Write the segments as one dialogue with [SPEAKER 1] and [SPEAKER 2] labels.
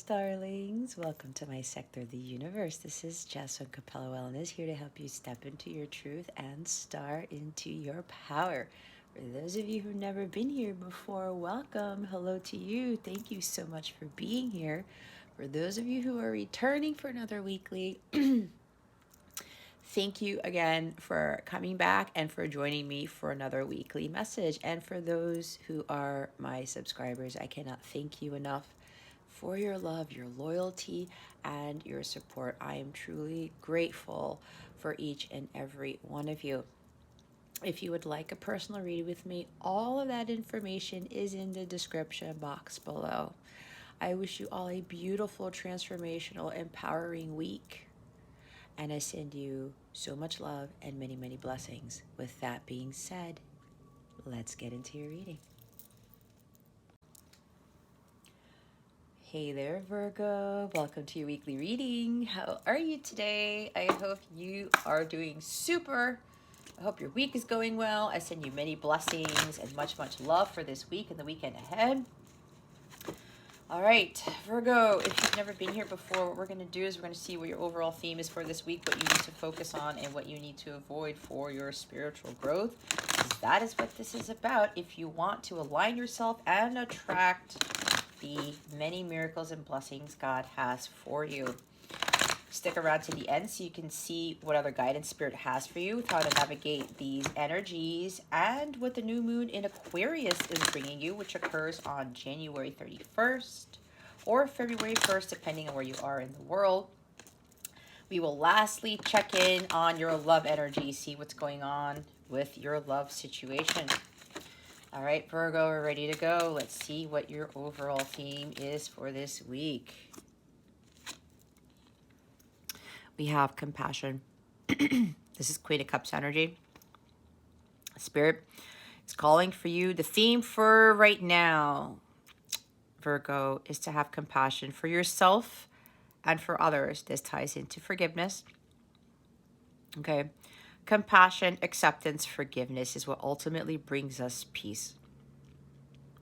[SPEAKER 1] darlings. Welcome to my sector of the universe. This is Jess from Capella Wellness, here to help you step into your truth and star into your power. For those of you who've never been here before, welcome. Hello to you. Thank you so much for being here. For those of you who are returning for another weekly, thank you again for coming back and for joining me for another weekly message. And for those who are my subscribers, I cannot thank you enough for your love, your loyalty, and your support. I am truly grateful for each and every one of you. If you would like a personal reading with me, all of that information is in the description box below. I wish you all a beautiful, transformational, empowering week. And I send you so much love and many, many blessings. With that being said, let's get into your reading. Hey there, Virgo. Welcome to your weekly reading. How are you today? I hope you are doing super. I hope your week is going well. I send you many blessings and much, much love for this week and the weekend ahead. All right, Virgo, if you've never been here before, what we're going to do is we're going to see what your overall theme is for this week, what you need to focus on, and what you need to avoid for your spiritual growth. That is what this is about. If you want to align yourself and attract the many miracles and blessings God has for you. Stick around to the end so you can see what other guidance Spirit has for you, how to navigate these energies, and what the new moon in Aquarius is bringing you, which occurs on January 31st or February 1st, depending on where you are in the world. We will lastly check in on your love energy, see what's going on with your love situation. All right, Virgo, we're ready to go. Let's see what your overall theme is for this week. We have compassion. This is Queen of Cups energy. Spirit is calling for you. The theme for right now, Virgo, is to have compassion for yourself and for others. This ties into forgiveness. Okay. Compassion, acceptance, forgiveness is what ultimately brings us peace.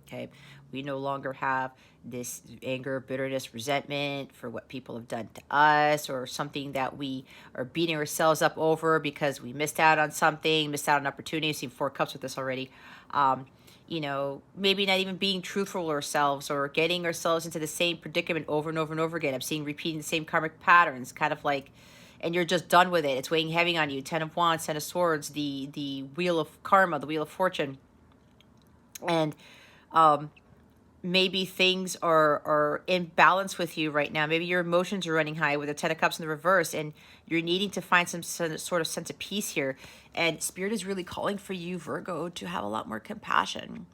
[SPEAKER 1] Okay. We no longer have this anger, bitterness, resentment for what people have done to us, or something that we are beating ourselves up over because we missed out on something, missed out on an opportunity. I've seen 4 cups with this already. Maybe not even being truthful with ourselves, or getting ourselves into the same predicament over and over and over again. I'm seeing repeating the same karmic patterns, kind of like, and you're just done with it. It's weighing heavy on you. 10 of Wands, 10 of Swords, the wheel of karma, the wheel of fortune. And maybe things are in balance with you right now. Maybe your emotions are running high with the 10 of Cups in the reverse, and you're needing to find some sort of sense of peace here. And Spirit is really calling for you, Virgo, to have a lot more compassion,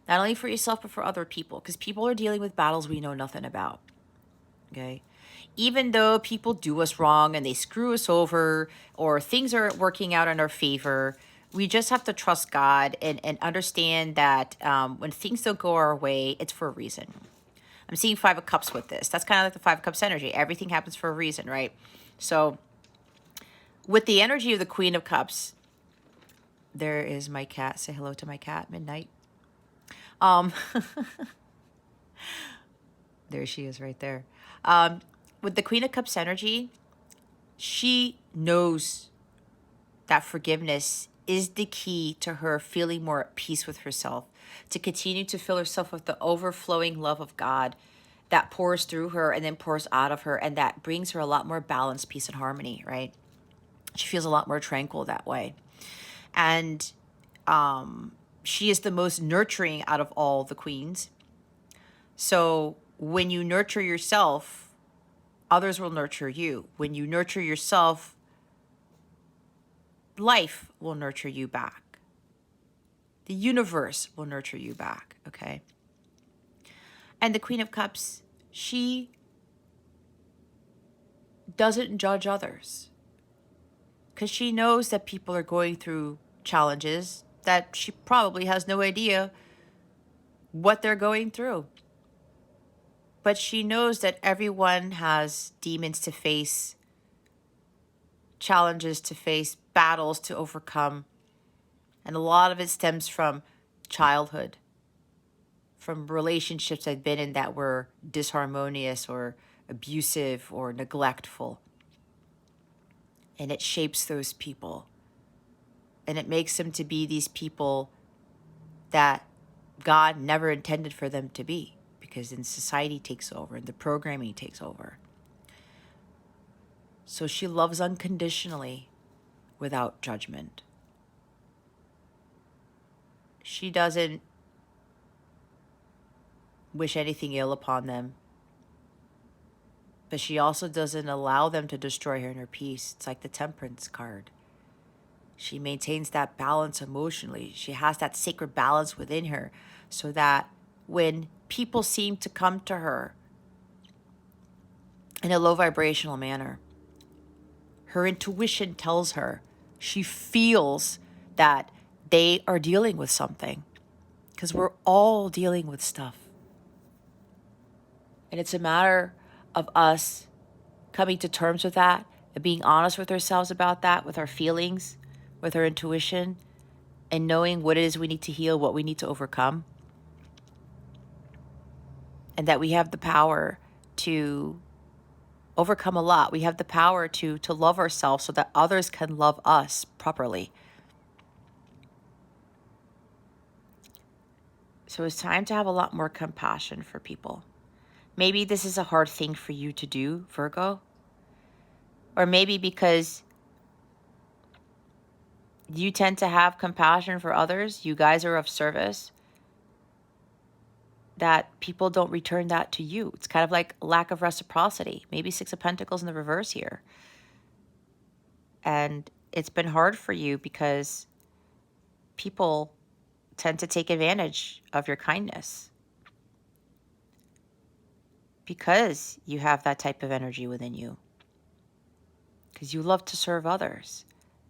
[SPEAKER 1] not only for yourself, but for other people, because people are dealing with battles we know nothing about. Okay. Even though people do us wrong and they screw us over, or things are working out in our favor, we just have to trust God and understand that when things don't go our way, it's for a reason. I'm seeing 5 of Cups with this. That's kind of like the 5 of Cups energy. Everything happens for a reason, right? So with the energy of the Queen of Cups, there is my cat. Say hello to my cat, Midnight. There she is right there. With the Queen of Cups energy, she knows that forgiveness is the key to her feeling more at peace with herself, to continue to fill herself with the overflowing love of God that pours through her and then pours out of her, and that brings her a lot more balance, peace, and harmony, right? She feels a lot more tranquil that way. And she is the most nurturing out of all the queens. So when you nurture yourself, others will nurture you. When you nurture yourself, life will nurture you back. The universe will nurture you back, okay? And the Queen of Cups, she doesn't judge others, because she knows that people are going through challenges that she probably has no idea what they're going through. But she knows that everyone has demons to face, challenges to face, battles to overcome. And a lot of it stems from childhood, from relationships I've been in that were disharmonious or abusive or neglectful. And it shapes those people. And it makes them to be these people that God never intended for them to be, because then society takes over and the programming takes over. So she loves unconditionally without judgment. She doesn't wish anything ill upon them, but she also doesn't allow them to destroy her inner peace. It's like the Temperance card. She maintains that balance emotionally. She has that sacred balance within her, so that when people seem to come to her in a low vibrational manner, her intuition tells her, she feels that they are dealing with something, because we're all dealing with stuff. And it's a matter of us coming to terms with that and being honest with ourselves about that, with our feelings, with our intuition, and knowing what it is we need to heal, what we need to overcome. And that we have the power to overcome a lot. We have the power to love ourselves so that others can love us properly. So it's time to have a lot more compassion for people. Maybe this is a hard thing for you to do, Virgo. Or maybe because you tend to have compassion for others, you guys are of service, that people don't return that to you. It's kind of like lack of reciprocity. Maybe Six of Pentacles in the reverse here. And it's been hard for you because people tend to take advantage of your kindness, because you have that type of energy within you, because you love to serve others,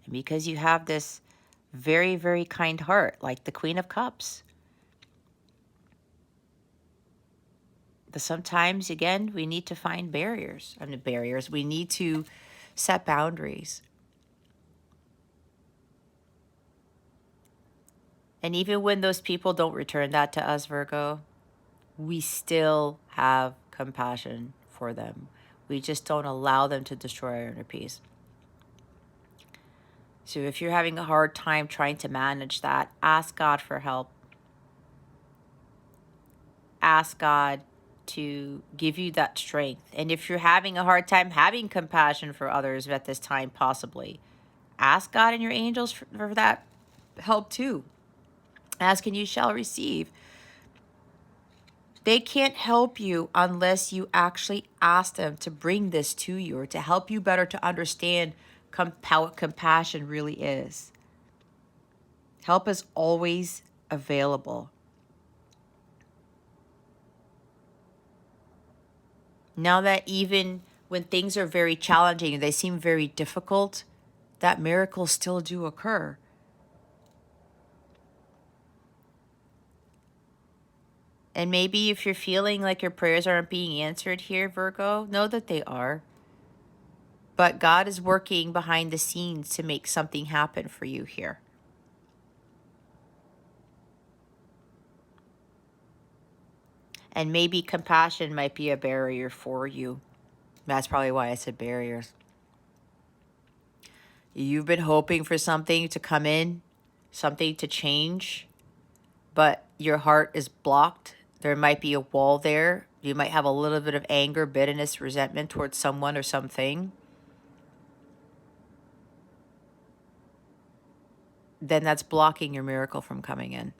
[SPEAKER 1] and because you have this very, very kind heart, like the Queen of Cups. But sometimes, again, we need to find barriers. We need to set boundaries. And even when those people don't return that to us, Virgo, we still have compassion for them. We just don't allow them to destroy our inner peace. So if you're having a hard time trying to manage that, ask God for help. Ask God to give you that strength. And if you're having a hard time having compassion for others at this time, possibly, ask God and your angels for that help too. Ask and you shall receive. They can't help you unless you actually ask them to bring this to you, or to help you better to understand how compassion really is. Help is always available. Now that even when things are very challenging and they seem very difficult, that miracles still do occur. And maybe if you're feeling like your prayers aren't being answered here, Virgo, know that they are. But God is working behind the scenes to make something happen for you here. And maybe compassion might be a barrier for you. That's probably why I said barriers. You've been hoping for something to come in, something to change, but your heart is blocked. There might be a wall there. You might have a little bit of anger, bitterness, resentment towards someone or something. Then that's blocking your miracle from coming in.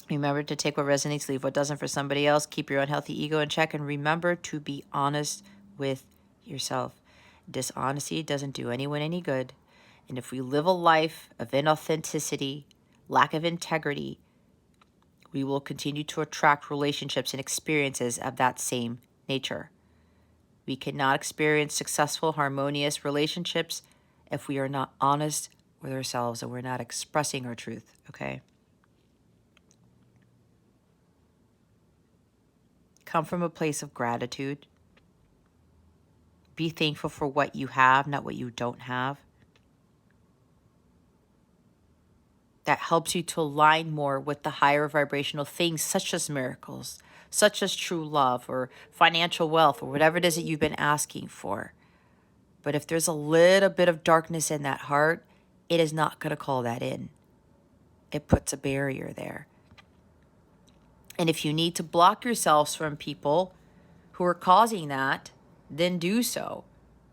[SPEAKER 1] Remember to take what resonates, leave what doesn't for somebody else. Keep your unhealthy ego in check, and remember to be honest with yourself. Dishonesty doesn't do anyone any good. And if we live a life of inauthenticity, lack of integrity, we will continue to attract relationships and experiences of that same nature. We cannot experience successful, harmonious relationships if we are not honest with ourselves and we're not expressing our truth, okay? Come from a place of gratitude. Be thankful for what you have, not what you don't have. that helps you to align more with the higher vibrational things, such as miracles, such as true love or financial wealth or whatever it is that you've been asking for. But if there's a little bit of darkness in that heart, it is not going to call that in. It puts a barrier there. And if you need to block yourselves from people who are causing that, then do so.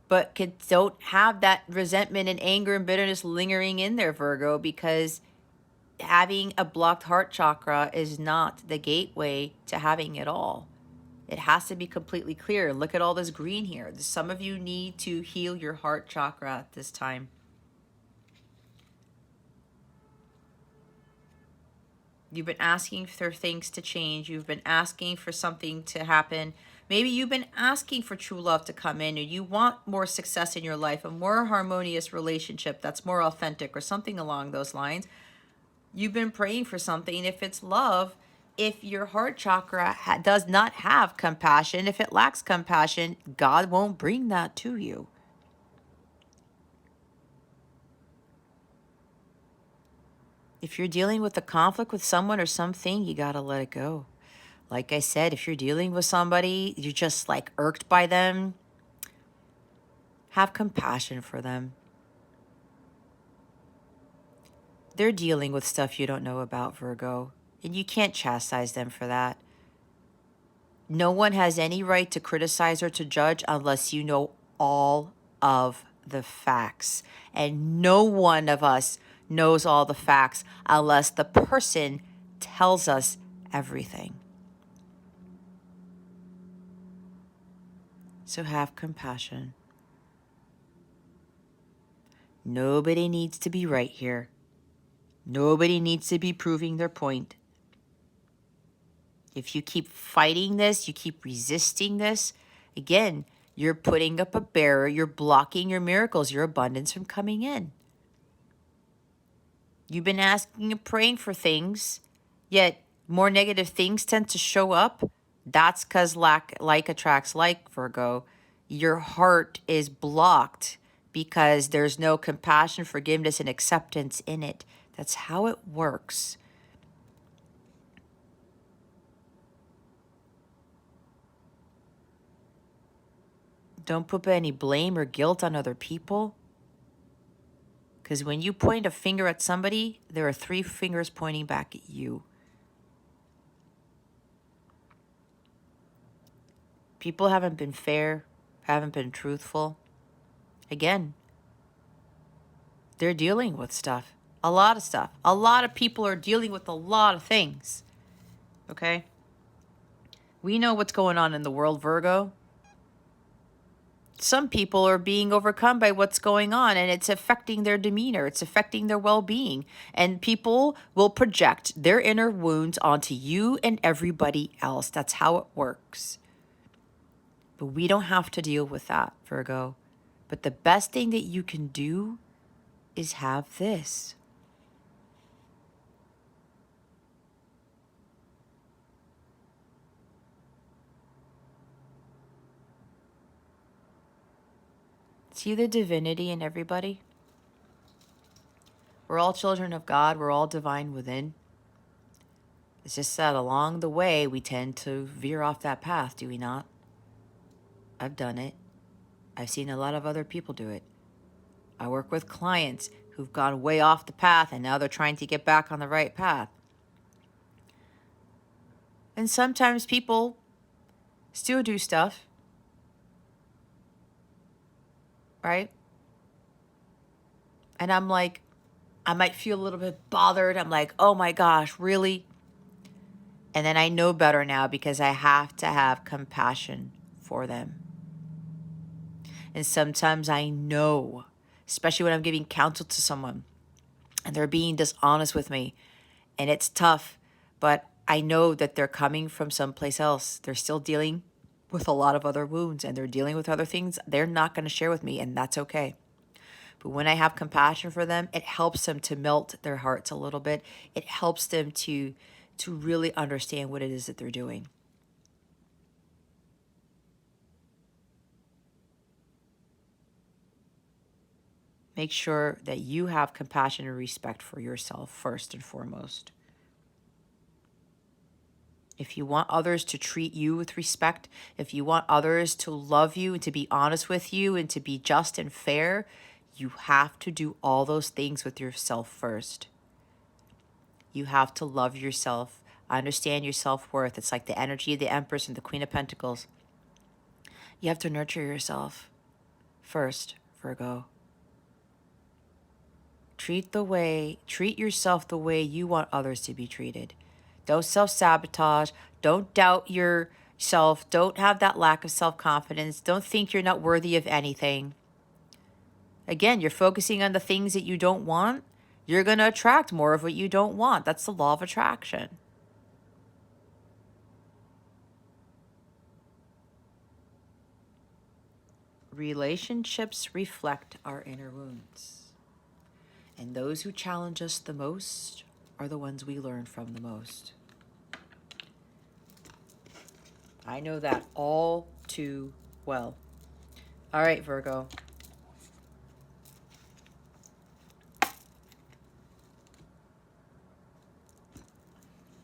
[SPEAKER 1] But don't have that resentment and anger and bitterness lingering in there, Virgo, because having a blocked heart chakra is not the gateway to having it all. It has to be completely clear. Look at all this green here. Some of you need to heal your heart chakra at this time. You've been asking for things to change. You've been asking for something to happen. Maybe you've been asking for true love to come in, and you want more success in your life, a more harmonious relationship that's more authentic or something along those lines. You've been praying for something. If it's love, if your heart chakra does not have compassion, if it lacks compassion, God won't bring that to you. If you're dealing with a conflict with someone or something, you got to let it go. Like I said, if you're dealing with somebody, you're just like irked by them, have compassion for them. They're dealing with stuff you don't know about, Virgo, and you can't chastise them for that. No one has any right to criticize or to judge unless you know all of the facts. And no one of us knows all the facts unless the person tells us everything. So have compassion. Nobody needs to be right here. Nobody needs to be proving their point. If you keep fighting this, you keep resisting this, again, you're putting up a barrier, you're blocking your miracles, your abundance from coming in. You've been asking and praying for things, yet more negative things tend to show up. That's because like attracts like, Virgo. Your heart is blocked because there's no compassion, forgiveness, and acceptance in it. That's how it works. Don't put any blame or guilt on other people. Because when you point a finger at somebody, there are 3 fingers pointing back at you. People haven't been fair, haven't been truthful. Again, they're dealing with stuff. A lot of stuff. A lot of people are dealing with a lot of things. Okay? We know what's going on in the world, Virgo. Some people are being overcome by what's going on, and it's affecting their demeanor. It's affecting their well-being. And people will project their inner wounds onto you and everybody else. That's how it works. But we don't have to deal with that, Virgo. But the best thing that you can do is have this. See the divinity in everybody? We're all children of God. We're all divine within. It's just that along the way, we tend to veer off that path, do we not? I've done it. I've seen a lot of other people do it. I work with clients who've gone way off the path and now they're trying to get back on the right path. And sometimes people still do stuff, right? And I'm like, I might feel a little bit bothered. I'm like, oh my gosh, really? And then I know better now because I have to have compassion for them. And sometimes I know, especially when I'm giving counsel to someone and they're being dishonest with me, and it's tough, but I know that they're coming from someplace else. They're still dealing with a lot of other wounds and they're dealing with other things they're not going to share with me, and that's okay. But when I have compassion for them, it helps them to melt their hearts a little bit. It helps them to really understand what it is that they're doing. make sure that you have compassion and respect for yourself first and foremost. If you want others to treat you with respect, if you want others to love you and to be honest with you and to be just and fair, you have to do all those things with yourself first. You have to love yourself, understand your self-worth. It's like the energy of the Empress and the Queen of Pentacles. You have to nurture yourself first, Virgo. Treat yourself the way you want others to be treated. Don't self-sabotage. Don't doubt yourself. Don't have that lack of self-confidence. Don't think you're not worthy of anything. Again, you're focusing on the things that you don't want. You're going to attract more of what you don't want. That's the law of attraction. Relationships reflect our inner wounds. And those who challenge us the most are the ones we learn from the most. I know that all too well. All right, Virgo.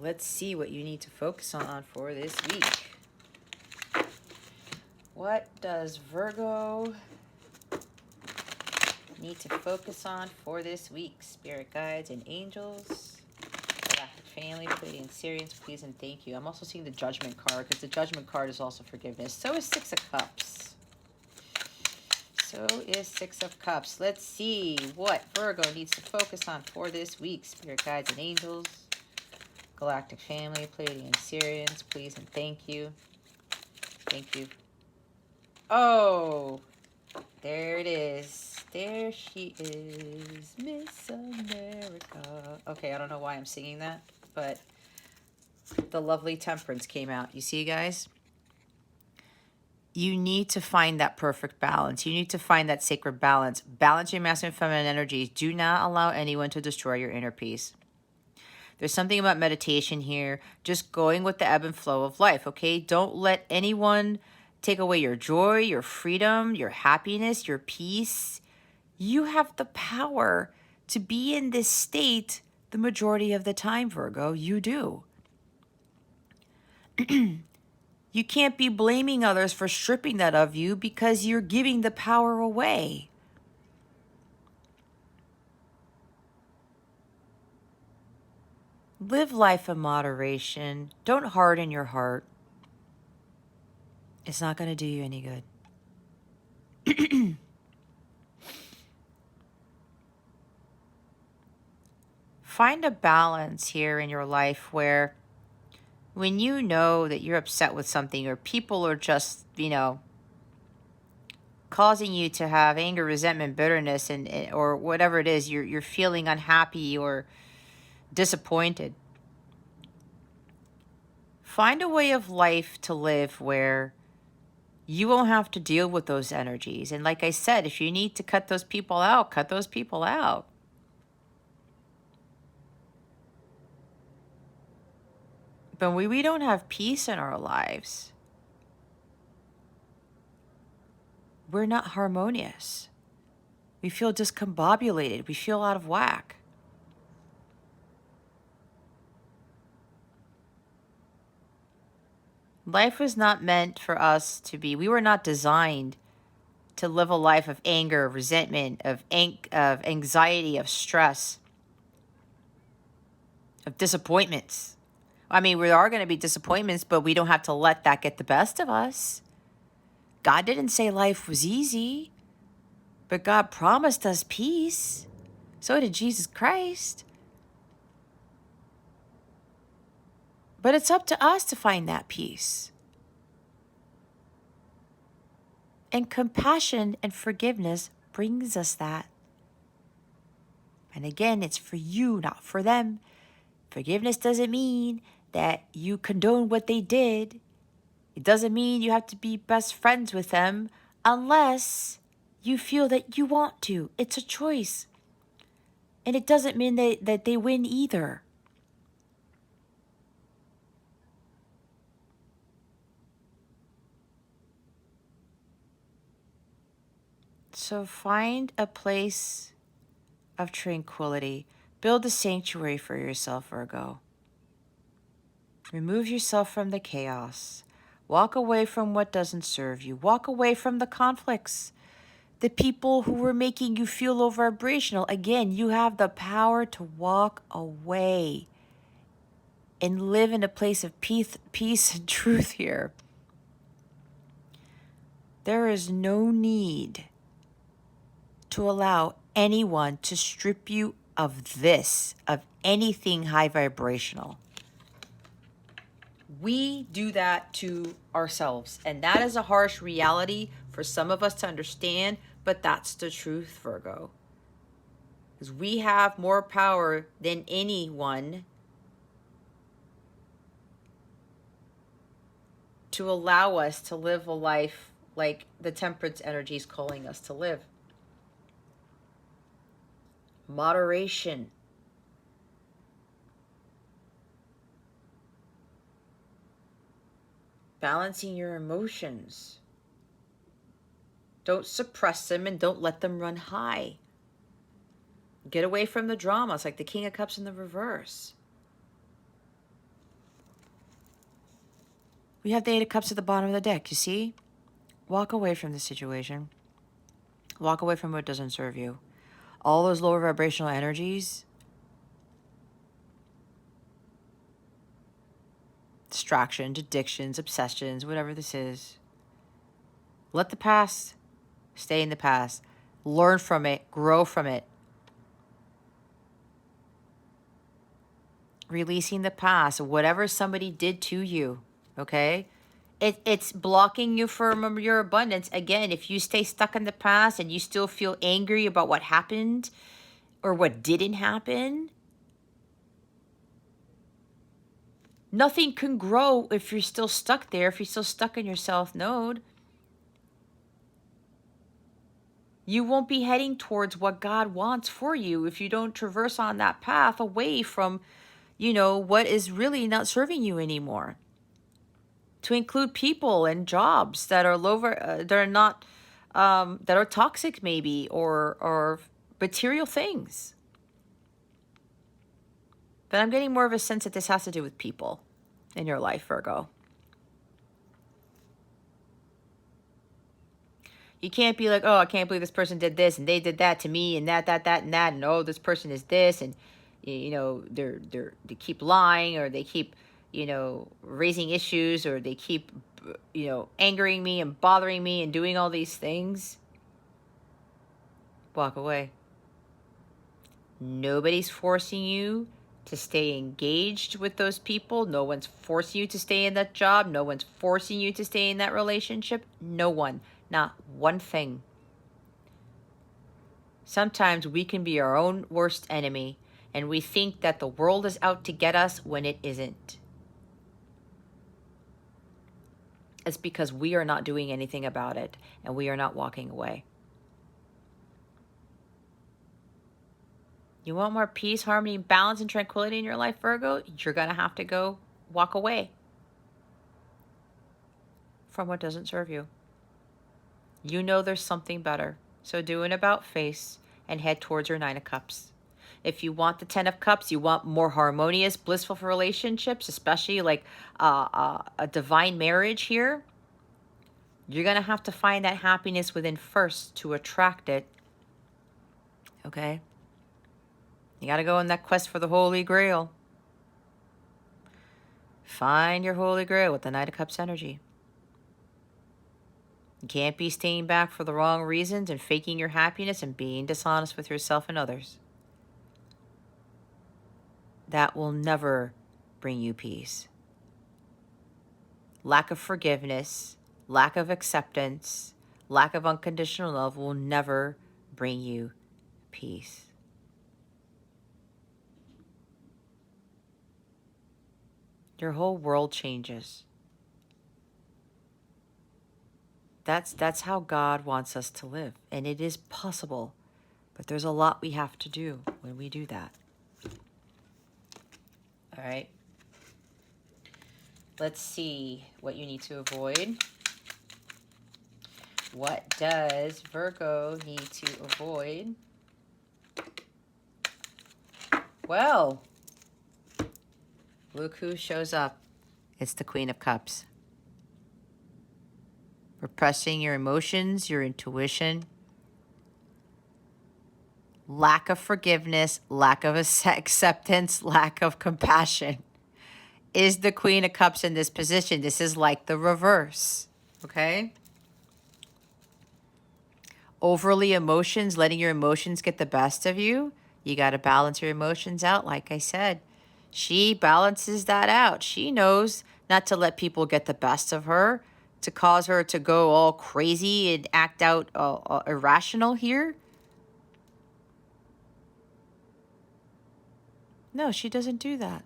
[SPEAKER 1] Let's see what you need to focus on for this week. What does Virgo need to focus on for this week? Spirit guides and angels. Galactic family, Pleiadian Syrians, please and thank you. I'm also seeing the Judgment card because the Judgment card is also forgiveness. So is Six of Cups. So is Six of Cups. Let's see what Virgo needs to focus on for this week. Spirit guides and angels. Galactic family, Pleiadian Syrians, please and thank you. Thank you. Oh, there it is. There she is, Miss America. Okay, I don't know why I'm singing that, but the lovely Temperance came out. You see, guys? You need to find that perfect balance. You need to find that sacred balance. Balance your masculine and feminine energies. Do not allow anyone to destroy your inner peace. There's something about meditation here, just going with the ebb and flow of life, okay? Don't let anyone take away your joy, your freedom, your happiness, your peace. You have the power to be in this state the majority of the time, Virgo. You do. You can't be blaming others for stripping that of you because you're giving the power away. Live life in moderation. Don't harden your heart. It's not going to do you any good. Find a balance here in your life where when you know that you're upset with something or people are just, causing you to have anger, resentment, bitterness, and or whatever it is, you're feeling unhappy or disappointed. Find a way of life to live where you won't have to deal with those energies. And like I said, if you need to cut those people out, cut those people out. But when we don't have peace in our lives, we're not harmonious. We feel discombobulated. We feel out of whack. Life was not meant for us to be, we were not designed to live a life of anger, resentment, of anxiety, of stress, of disappointments. I mean, there are going to be disappointments, but we don't have to let that get the best of us. God didn't say life was easy, but God promised us peace. So did Jesus Christ. But it's up to us to find that peace. And compassion and forgiveness brings us that. And again, it's for you, not for them. Forgiveness doesn't mean that you condone what they did. It doesn't mean you have to be best friends with them unless you feel that you want to. It's a choice. And it doesn't mean that they win either. So find a place of tranquility. Build a sanctuary for yourself, Virgo. Remove yourself from the chaos. Walk away from what doesn't serve you. Walk away from the conflicts. The people who were making you feel low vibrational. Again, you have the power to walk away and live in a place of peace and truth here. There is no need to allow anyone to strip you of this, of anything high vibrational. We do that to ourselves, and that is a harsh reality for some of us to understand, but that's the truth, Virgo. Because we have more power than anyone to allow us to live a life like the temperance energy is calling us to live. Moderation. Balancing your emotions. Don't suppress them and don't let them run high. Get away from the drama. It's like the King of Cups in the reverse. We have the Eight of Cups at the bottom of the deck, you see? Walk away from the situation. Walk away from what doesn't serve you. All those lower vibrational energies, distractions, addictions, obsessions, whatever this is. Let the past stay in the past. Learn from it. Grow from it. Releasing the past, whatever somebody did to you, okay? It's blocking you from your abundance. Again, if you stay stuck in the past and you still feel angry about what happened or what didn't happen, nothing can grow if you're still stuck there, if you're still stuck in your self node. You won't be heading towards what God wants for you if you don't traverse on that path away from, what is really not serving you anymore. To include people and jobs that are that are not, that are toxic maybe, or material things. But I'm getting more of a sense that this has to do with people in your life, Virgo. You can't be like, oh, I can't believe this person did this and they did that to me and that, and oh, this person is this, and they keep lying, or they keep raising issues, or they keep angering me and bothering me and doing all these things. Walk away. Nobody's forcing you to stay engaged with those people. No one's forcing you to stay in that job. No one's forcing you to stay in that relationship. No one. Not one thing. Sometimes we can be our own worst enemy, and we think that the world is out to get us when it isn't. It's because we are not doing anything about it, and we are not walking away. You want more peace, harmony, balance, and tranquility in your life, Virgo? You're going to have to go walk away from what doesn't serve you. You know there's something better. So do an about face and head towards your Nine of Cups. If you want the Ten of Cups, you want more harmonious, blissful relationships, especially like a divine marriage here, you're going to have to find that happiness within first to attract it. Okay? You got to go on that quest for the Holy Grail. Find your Holy Grail with the Knight of Cups energy. You can't be staying back for the wrong reasons and faking your happiness and being dishonest with yourself and others. That will never bring you peace. Lack of forgiveness, lack of acceptance, lack of unconditional love will never bring you peace. Your whole world changes. That's how God wants us to live. And it is possible. But there's a lot we have to do when we do that. All right. Let's see what you need to avoid. What does Virgo need to avoid? Well, look who shows up. It's the Queen of Cups. Repressing your emotions, your intuition, lack of forgiveness, lack of acceptance, lack of compassion is the Queen of Cups in this position. This is like the reverse, okay? Overly emotions, letting your emotions get the best of you. You got to balance your emotions out, like I said. She balances that out. She knows not to let people get the best of her, to cause her to go all crazy and act out irrational here. No, she doesn't do that.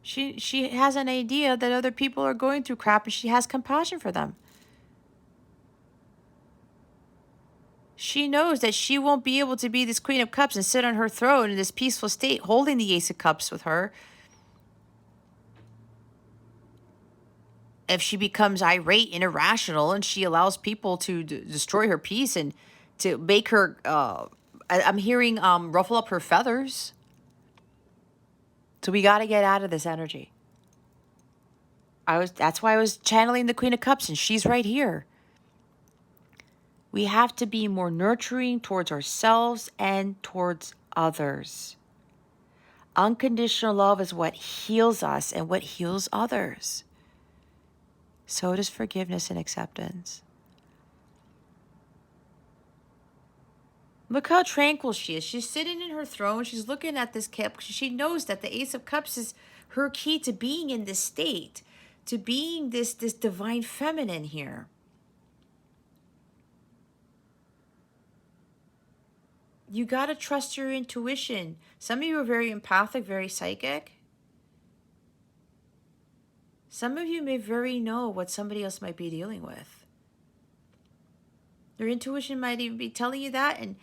[SPEAKER 1] She has an idea that other people are going through crap and she has compassion for them. She knows that she won't be able to be this Queen of Cups and sit on her throne in this peaceful state holding the Ace of Cups with her if she becomes irate and irrational and she allows people to destroy her peace and to make her, I'm hearing ruffle up her feathers. So we got to get out of this energy. That's why I was channeling the Queen of Cups, and she's right here. We have to be more nurturing towards ourselves and towards others. Unconditional love is what heals us and what heals others. So does forgiveness and acceptance. Look how tranquil she is. She's sitting in her throne. She's looking at this cup. She knows that the Ace of Cups is her key to being in this state, to being this divine feminine here. You got to trust your intuition. Some of you are very empathic, very psychic. Some of you may very know what somebody else might be dealing with. Your intuition might even be telling you that, and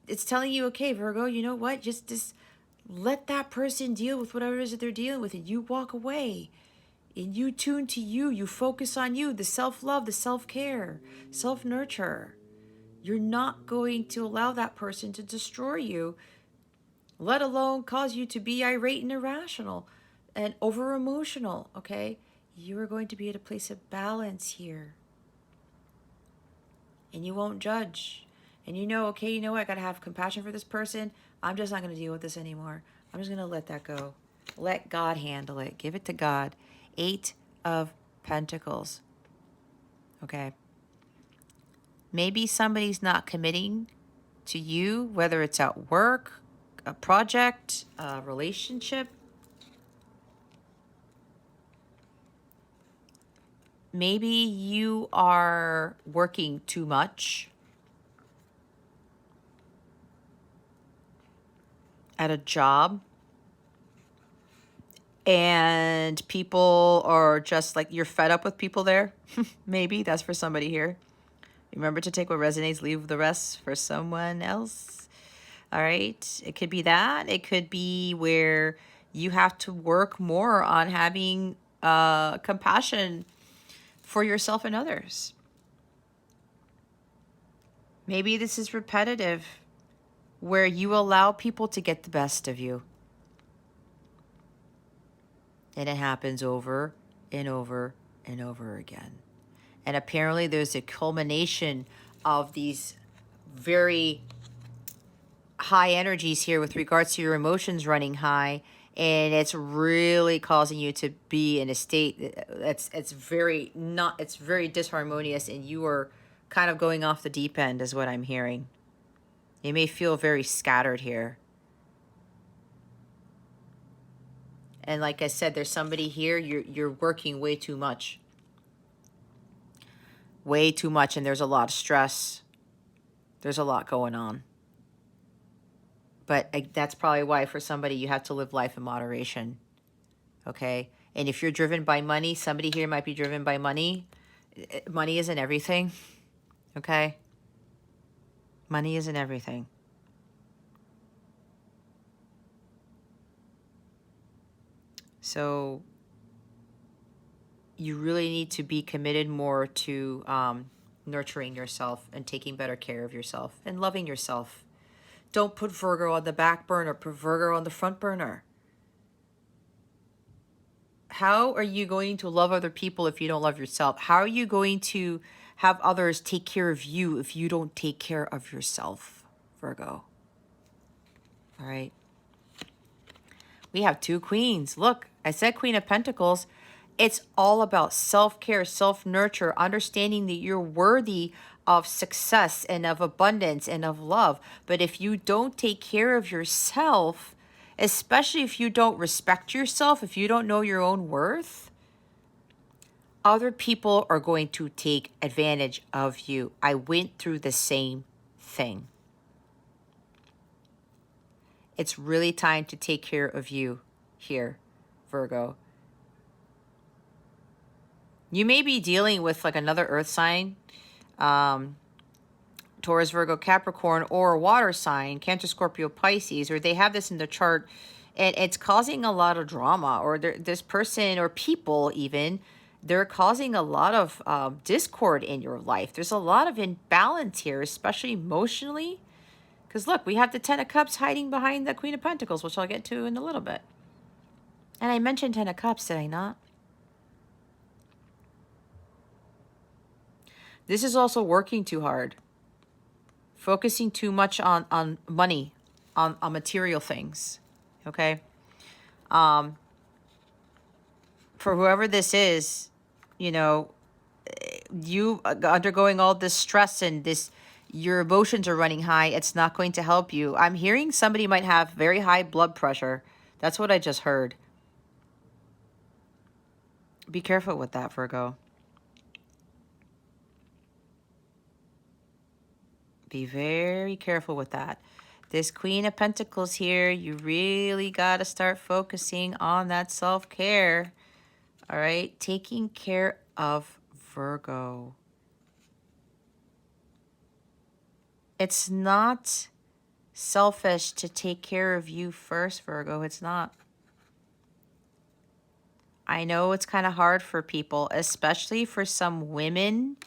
[SPEAKER 1] it's telling you, okay, Virgo, you know what? Just let that person deal with whatever it is that they're dealing with, and you walk away. And you tune to you. You focus on you, the self-love, the self-care, self-nurture. You're not going to allow that person to destroy you, let alone cause you to be irate and irrational and over-emotional, okay? You are going to be at a place of balance here. And you won't judge. And you know, okay, you know what? I got to have compassion for this person. I'm just not going to deal with this anymore. I'm just going to let that go. Let God handle it. Give it to God. 8 of Pentacles. Okay. Maybe somebody's not committing to you, whether it's at work, a project, a relationship. Maybe you are working too much at a job, and people are just like, you're fed up with people there. Maybe that's for somebody here. Remember to take what resonates, leave the rest for someone else. All right. It could be that. It could be where you have to work more on having compassion for yourself and others. Maybe this is repetitive, where you allow people to get the best of you. And it happens over and over and over again. And apparently there's a culmination of these very high energies here with regards to your emotions running high, and it's really causing you to be in a state it's very disharmonious, and you are kind of going off the deep end is what I'm hearing. You may feel very scattered here. And like I said, there's somebody here, you're working way too much. Way too much, and there's a lot of stress. There's a lot going on. But that's probably why for somebody you have to live life in moderation. Okay? And if you're driven by money, somebody here might be driven by money. Money isn't everything. Okay? Money isn't everything. So you really need to be committed more to nurturing yourself and taking better care of yourself and loving yourself. Don't put Virgo on the back burner. Put Virgo on the front burner. How are you going to love other people if you don't love yourself? How are you going to have others take care of you if you don't take care of yourself, Virgo? All right. We have two queens. Look, I said Queen of Pentacles. It's all about self-care, self-nurture, understanding that you're worthy of success and of abundance and of love. But if you don't take care of yourself, especially if you don't respect yourself, if you don't know your own worth, other people are going to take advantage of you. I went through the same thing. It's really time to take care of you here, Virgo. You may be dealing with like another earth sign, Taurus, Virgo, Capricorn, or a water sign, Cancer, Scorpio, Pisces, or they have this in the chart, and it's causing a lot of drama, or this person or people even, they're causing a lot of discord in your life. There's a lot of imbalance here, especially emotionally. Because look, we have the Ten of Cups hiding behind the Queen of Pentacles, which I'll get to in a little bit. And I mentioned Ten of Cups, did I not? This is also working too hard. Focusing too much on money, on material things. Okay? For whoever this is, you know, you undergoing all this stress and this, your emotions are running high, it's not going to help you. I'm hearing somebody might have very high blood pressure. That's what I just heard. Be careful with that, Virgo. Be very careful with that. This Queen of Pentacles here, you really got to start focusing on that self-care. All right? Taking care of Virgo. It's not selfish to take care of you first, Virgo. It's not. I know it's kind of hard for people, especially for some women.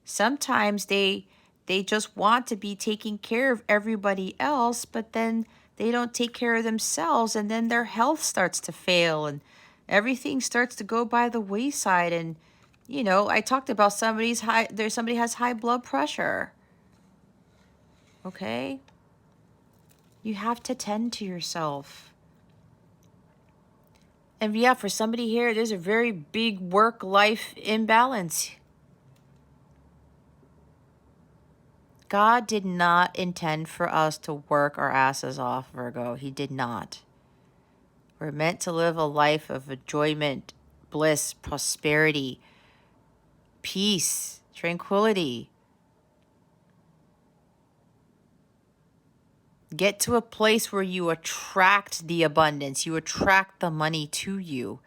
[SPEAKER 1] Sometimes they just want to be taking care of everybody else, but then they don't take care of themselves, and then their health starts to fail and everything starts to go by the wayside. And you know, I talked about somebody has high blood pressure. Okay? You have to tend to yourself. And yeah, for somebody here, there's a very big work-life imbalance. God did not intend for us to work our asses off, Virgo. He did not. We're meant to live a life of enjoyment, bliss, prosperity, peace, tranquility. Get to a place where you attract the abundance. You attract the money to you.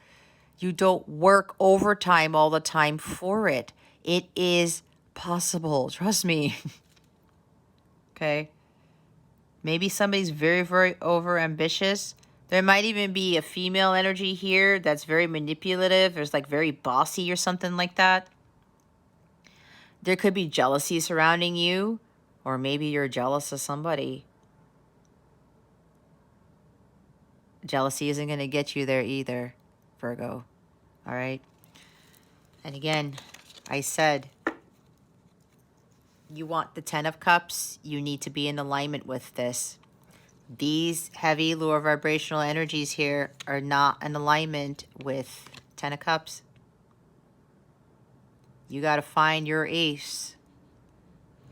[SPEAKER 1] You don't work overtime all the time for it. It is possible. Trust me. Okay? Maybe somebody's very, very overambitious. There might even be a female energy here that's very manipulative. There's like very bossy or something like that. There could be jealousy surrounding you, or maybe you're jealous of somebody. Jealousy isn't going to get you there either, Virgo. All right? And again, I said, you want the Ten of Cups, you need to be in alignment with this. These heavy, lower vibrational energies here are not in alignment with Ten of Cups. You got to find your ace.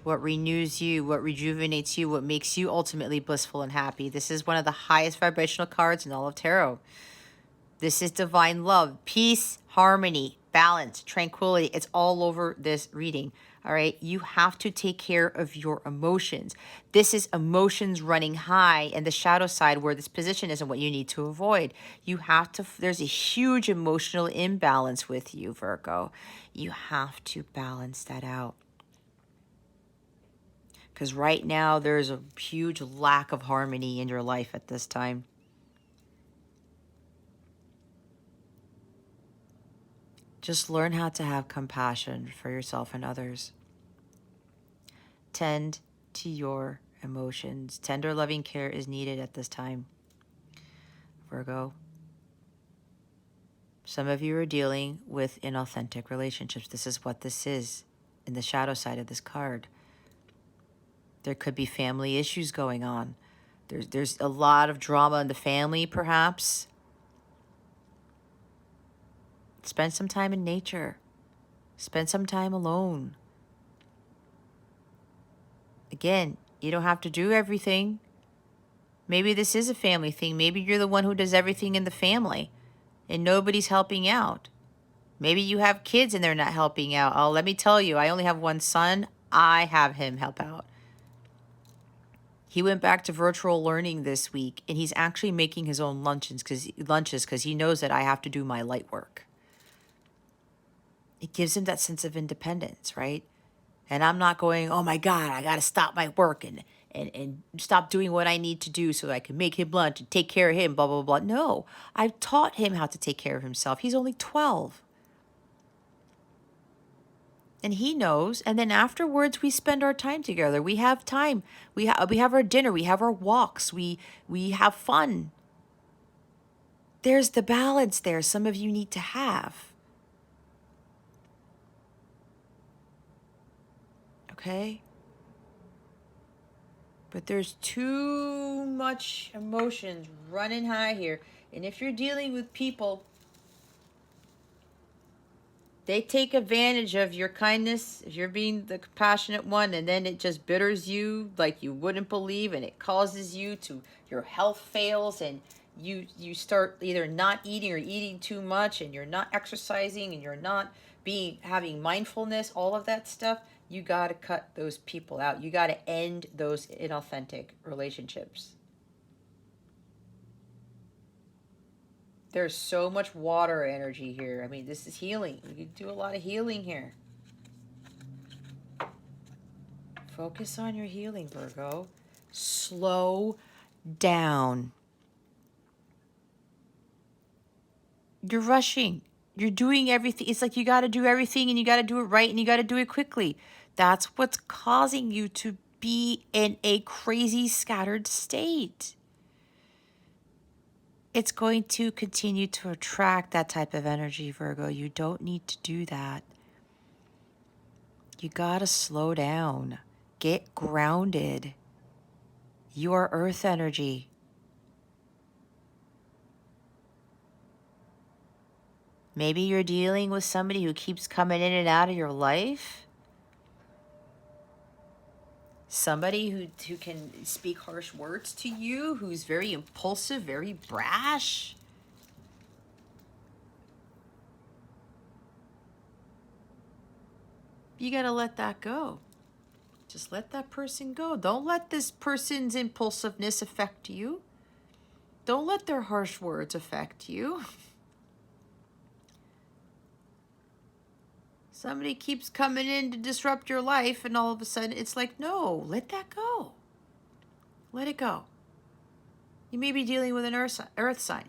[SPEAKER 1] What renews you, what rejuvenates you, what makes you ultimately blissful and happy. This is one of the highest vibrational cards in all of tarot. This is divine love, peace, harmony, balance, tranquility. It's all over this reading. All right. You have to take care of your emotions. This is emotions running high, and the shadow side where this position is and what you need to avoid. You have to, there's a huge emotional imbalance with you, Virgo. You have to balance that out. Because right now there's a huge lack of harmony in your life at this time. Just learn how to have compassion for yourself and others. Tend to your emotions. Tender, loving care is needed at this time, Virgo. Some of you are dealing with inauthentic relationships. This is what this is in the shadow side of this card. There could be family issues going on. There's a lot of drama in the family, perhaps. Spend some time in nature. Spend some time alone. Again, you don't have to do everything. Maybe this is a family thing. Maybe you're the one who does everything in the family and nobody's helping out. Maybe you have kids and they're not helping out. Oh, let me tell you, I only have one son. I have him help out. He went back to virtual learning this week, and he's actually making his own lunches because he knows that I have to do my light work. It gives him that sense of independence, right? And I'm not going, oh my God, I got to stop my work and stop doing what I need to do so that I can make him lunch and take care of him, blah, blah, blah. No, I've taught him how to take care of himself. He's only 12. And he knows. And then afterwards, we spend our time together. We have time. We have our dinner. We have our walks. We have fun. There's the balance there some of you need to have. Okay? But there's too much emotions running high here. And if you're dealing with people, they take advantage of your kindness, if you're being the compassionate one, and then it just bitters you like you wouldn't believe, and it causes you to, your health fails, and you start either not eating or eating too much, and you're not exercising, and you're not having mindfulness, all of that stuff. You got to cut those people out. You got to end those inauthentic relationships. There's so much water energy here. I mean, this is healing. We can do a lot of healing here. Focus on your healing, Virgo. Slow down. You're rushing. You're doing everything. It's like you got to do everything and you got to do it right and you got to do it quickly. That's what's causing you to be in a crazy scattered state. It's going to continue to attract that type of energy, Virgo. You don't need to do that. You gotta slow down. Get grounded. You are earth energy. Maybe you're dealing with somebody who keeps coming in and out of your life. Somebody who can speak harsh words to you, who's very impulsive, very brash. You got to let that go. Just let that person go. Don't let this person's impulsiveness affect you. Don't let their harsh words affect you. Somebody keeps coming in to disrupt your life, and all of a sudden it's like, no, let that go. Let it go. You may be dealing with an earth sign.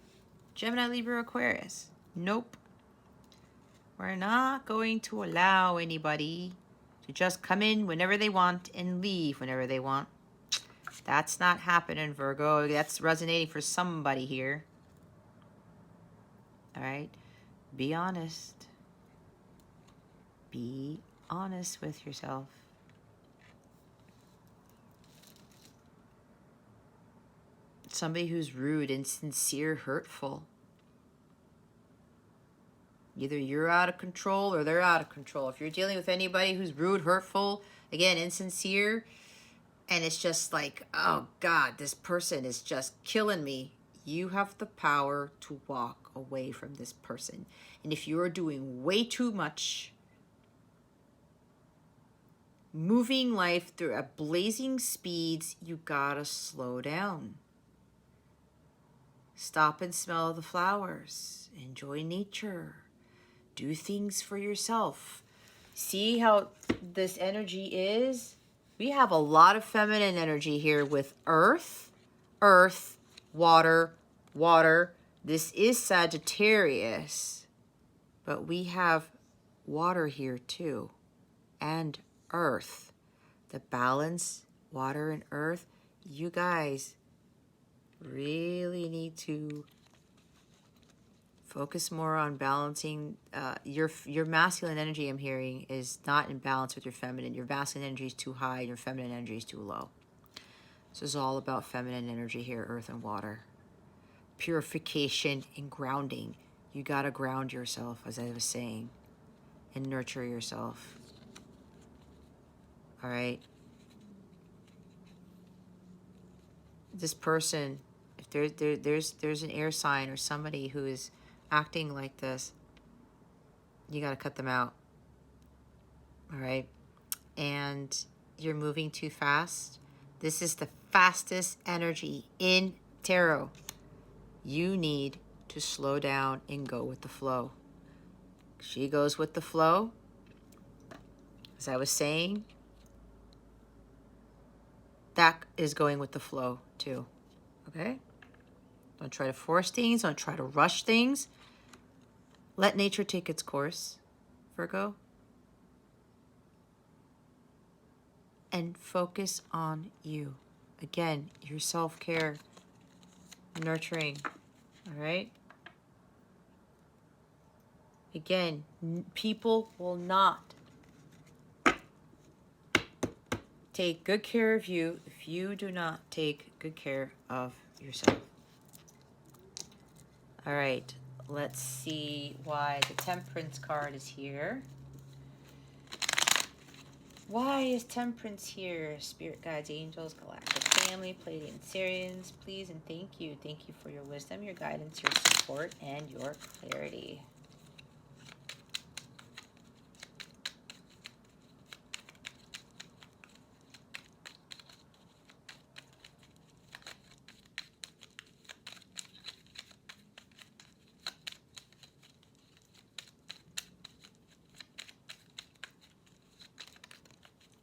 [SPEAKER 1] Gemini, Libra, Aquarius. Nope. We're not going to allow anybody to just come in whenever they want and leave whenever they want. That's not happening, Virgo. That's resonating for somebody here. All right? Be honest. Be honest with yourself. Somebody who's rude, insincere, hurtful. Either you're out of control or they're out of control. If you're dealing with anybody who's rude, hurtful, again, insincere, and it's just like, oh God, this person is just killing me, you have the power to walk away from this person. And if you're doing way too much, moving life through at blazing speeds, you gotta slow down. Stop and smell the flowers. Enjoy nature. Do things for yourself. See how this energy is? We have a lot of feminine energy here with earth, water. This is Sagittarius. but we have water here too, and earth. The balance, water and earth. You guys really need to focus more on balancing. Your masculine energy, I'm hearing, is not in balance with your feminine. Your masculine energy is too high, your feminine energy is too low. This is all about feminine energy here, earth and water. Purification and grounding. You got to ground yourself, as I was saying, and nurture yourself. All right? This person, if there's an air sign or somebody who is acting like this, you got to cut them out. All right? And you're moving too fast. This is the fastest energy in tarot. You need to slow down and go with the flow. She goes with the flow. As I was saying, that is going with the flow too. Okay? Don't try to force things. Don't try to rush things. Let nature take its course, Virgo. And focus on you. Again, your self-care, nurturing. All right? Again, people will not take good care of you if you do not take good care of yourself. All right, let's see why the Temperance card is here. Why is Temperance here? Spirit guides, angels, galactic family, Pleiadian Syrians, please and thank you. Thank you for your wisdom, your guidance, your support, and your clarity.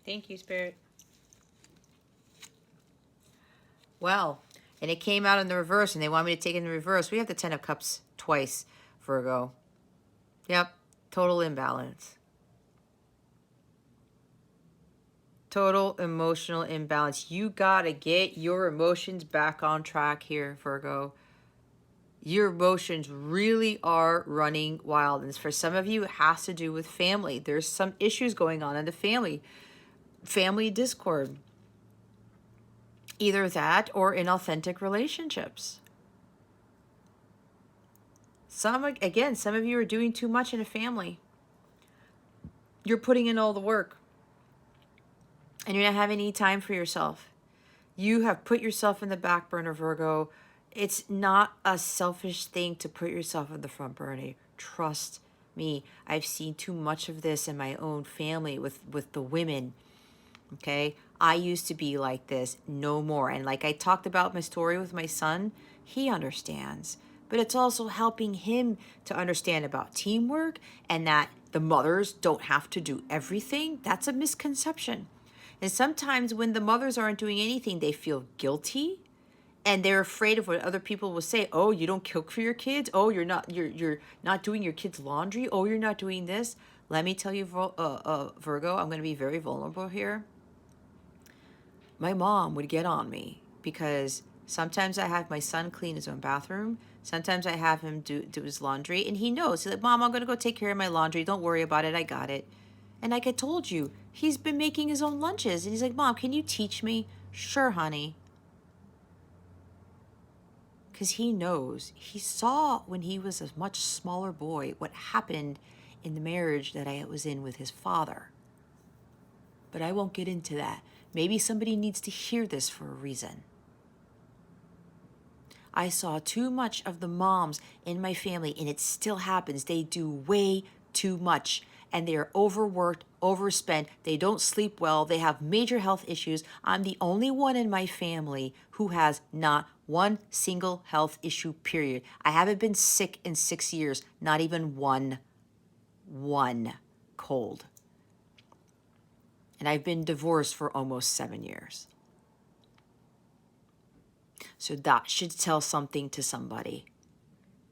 [SPEAKER 1] Thank you, Spirit. Well, and it came out in the reverse, and they want me to take it in the reverse. We have the Ten of Cups twice, Virgo. Yep, total imbalance. Total emotional imbalance. You gotta get your emotions back on track here, Virgo. Your emotions really are running wild. And for some of you, it has to do with family. There's some issues going on in the family. Family discord. Either that or inauthentic relationships. Some of you are doing too much in a family. You're putting in all the work. And you're not having any time for yourself. You have put yourself in the back burner, Virgo. It's not a selfish thing to put yourself in the front burner. Trust me. I've seen too much of this in my own family with the women. Okay? I used to be like this. No more. And like I talked about my story with my son, he understands. But it's also helping him to understand about teamwork and that the mothers don't have to do everything. That's a misconception. And sometimes when the mothers aren't doing anything, they feel guilty and they're afraid of what other people will say. Oh, you don't cook for your kids. Oh, you're not doing your kids' laundry. Oh, you're not doing this. Let me tell you, Virgo, I'm going to be very vulnerable here. My mom would get on me because sometimes I have my son clean his own bathroom. Sometimes I have him do his laundry, and he knows. He's like, Mom, I'm going to go take care of my laundry. Don't worry about it. I got it. And like I told you, he's been making his own lunches. And he's like, Mom, can you teach me? Sure, honey. Because he knows. He saw when he was a much smaller boy what happened in the marriage that I was in with his father. But I won't get into that. Maybe somebody needs to hear this for a reason. I saw too much of the moms in my family, and it still happens. They do way too much, and they are overworked, overspent. They don't sleep well. They have major health issues. I'm the only one in my family who has not one single health issue, period. I haven't been sick in 6 years, not even one cold. And I've been divorced for almost 7 years. So that should tell something to somebody.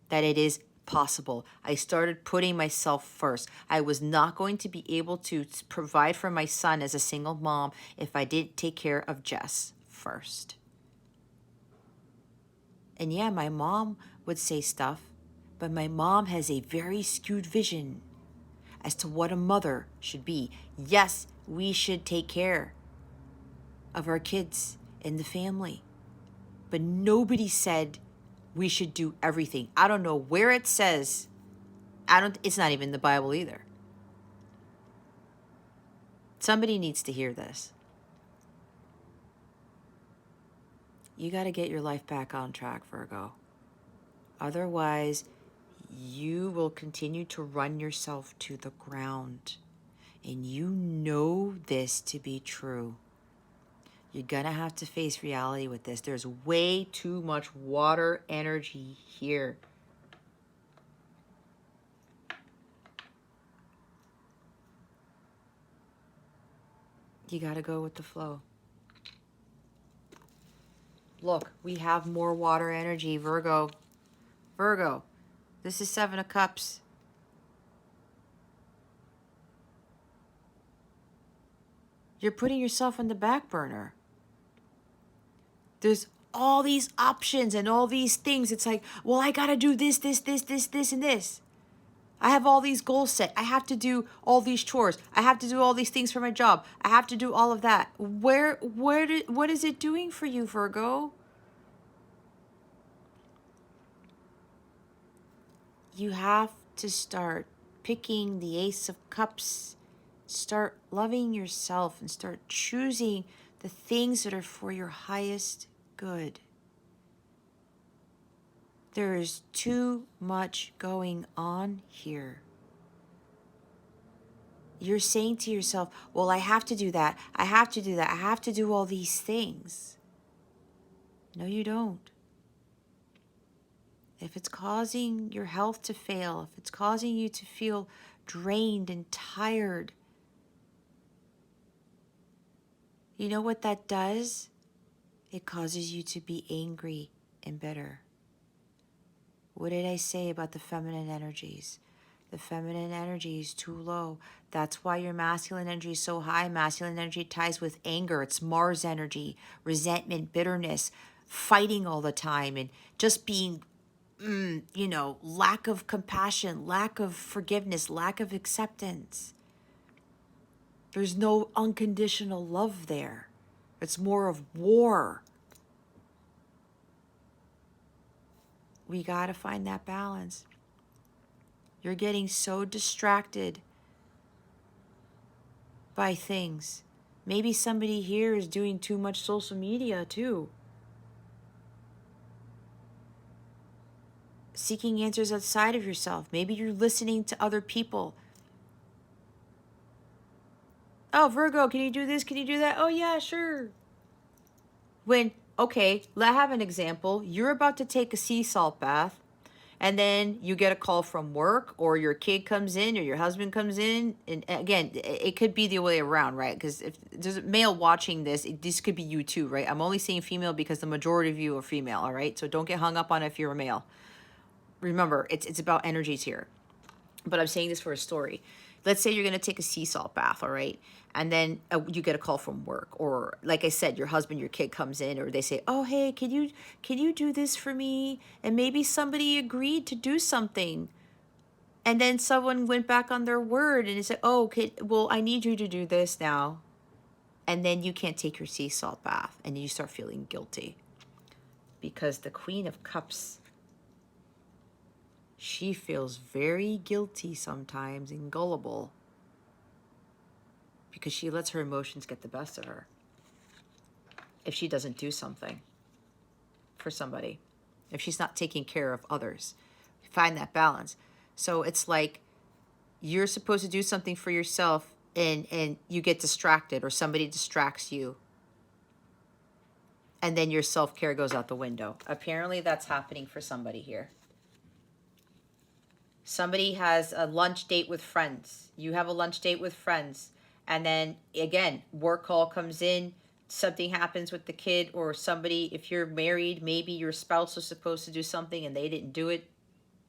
[SPEAKER 1] That it is possible. I started putting myself first. I was not going to be able to provide for my son as a single mom if I didn't take care of Jess first. And yeah, my mom would say stuff, but my mom has a very skewed vision as to what a mother should be. Yes, we should take care of our kids and the family, but nobody said we should do everything. I don't know where it says. It's not even in the Bible either. Somebody needs to hear this. You got to get your life back on track, Virgo. Otherwise, you will continue to run yourself to the ground. And you know this to be true. You're going to have to face reality with this. There's way too much water energy here. You got to go with the flow. Look, we have more water energy, Virgo. Virgo, this is 7 of Cups. You're putting yourself on the back burner. There's all these options and all these things. It's like, well, I got to do this, and this. I have all these goals set. I have to do all these chores. I have to do all these things for my job. I have to do all of that. What is it doing for you, Virgo? You have to start picking the Ace of Cups. Start loving yourself and start choosing the things that are for your highest good. There is too much going on here. You're saying to yourself, well, I have to do that. I have to do that. I have to do all these things. No, you don't. If it's causing your health to fail, if it's causing you to feel drained and tired, you know what that does? It causes you to be angry and bitter. What did I say about the feminine energies? The feminine energy is too low. That's why your masculine energy is so high. Masculine energy ties with anger. It's Mars energy, resentment, bitterness, fighting all the time, and just being, lack of compassion, lack of forgiveness, lack of acceptance. There's no unconditional love there. It's more of war. We got to find that balance. You're getting so distracted by things. Maybe somebody here is doing too much social media too. Seeking answers outside of yourself. Maybe you're listening to other people. Oh, Virgo, can you do this? Can you do that? Oh, yeah, sure. Okay, let's have an example. You're about to take a sea salt bath, and then you get a call from work, or your kid comes in, or your husband comes in. And again, it could be the way around, right? Because if there's a male watching this, this could be you too, right? I'm only saying female because the majority of you are female, all right? So don't get hung up on it if you're a male. Remember, it's about energies here. But I'm saying this for a story. Let's say you're going to take a sea salt bath, all right? And then you get a call from work, or like I said, your husband, your kid comes in, or they say, oh, hey, can you do this for me? And maybe somebody agreed to do something. And then someone went back on their word and they said, oh, well, I need you to do this now. And then you can't take your sea salt bath, and you start feeling guilty. Because the Queen of Cups, she feels very guilty sometimes and gullible because she lets her emotions get the best of her if she doesn't do something for somebody, if she's not taking care of others. Find that balance. So it's like you're supposed to do something for yourself, and you get distracted, or somebody distracts you, and then your self-care goes out the window. Apparently that's happening for somebody here. Somebody has a lunch date with friends. You have a lunch date with friends. And then, again, work call comes in. Something happens with the kid, or somebody, if you're married, maybe your spouse was supposed to do something and they didn't do it.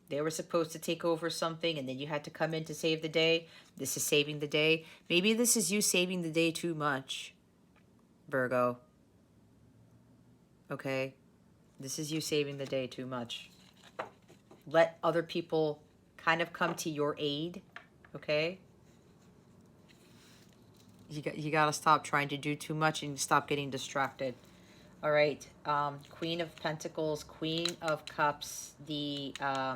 [SPEAKER 1] They were supposed to take over something and then you had to come in to save the day. This is saving the day. Maybe this is you saving the day too much, Virgo. Okay? This is you saving the day too much. Let other people kind of come to your aid, okay? You got to stop trying to do too much and stop getting distracted. All right, Queen of Pentacles, Queen of Cups, I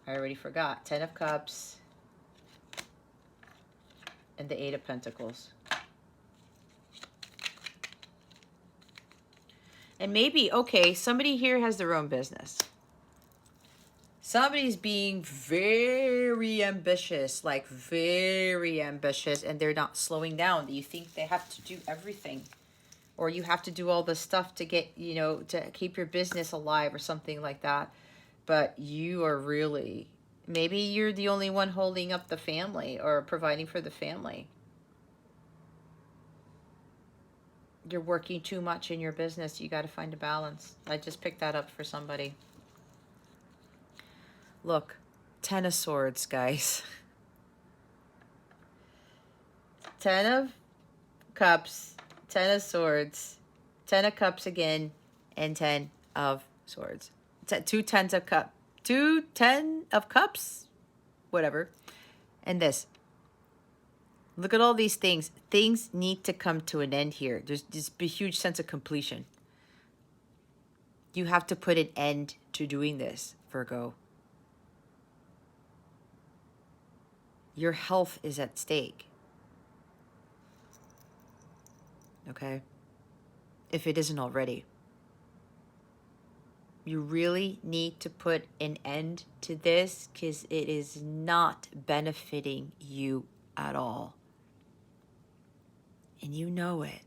[SPEAKER 1] already forgot, 10 of Cups, and the 8 of Pentacles. And maybe, okay, somebody here has their own business. Somebody's being very ambitious, like very ambitious, and they're not slowing down. You think they have to do everything, or you have to do all this stuff to get, you know, to keep your business alive or something like that. But you are really, maybe you're the only one holding up the family or providing for the family. You're working too much in your business. You got to find a balance. I just picked that up for somebody. Look, 10 of Swords, guys. 10 of Cups, 10 of Swords, 10 of Cups again, and 10 of Swords. 2 10s of Cups. 2 10 of Cups? Whatever. And this. Look at all these things. Things need to come to an end here. There's this huge sense of completion. You have to put an end to doing this, Virgo. Your health is at stake. Okay? If it isn't already. You really need to put an end to this because it is not benefiting you at all. And you know it.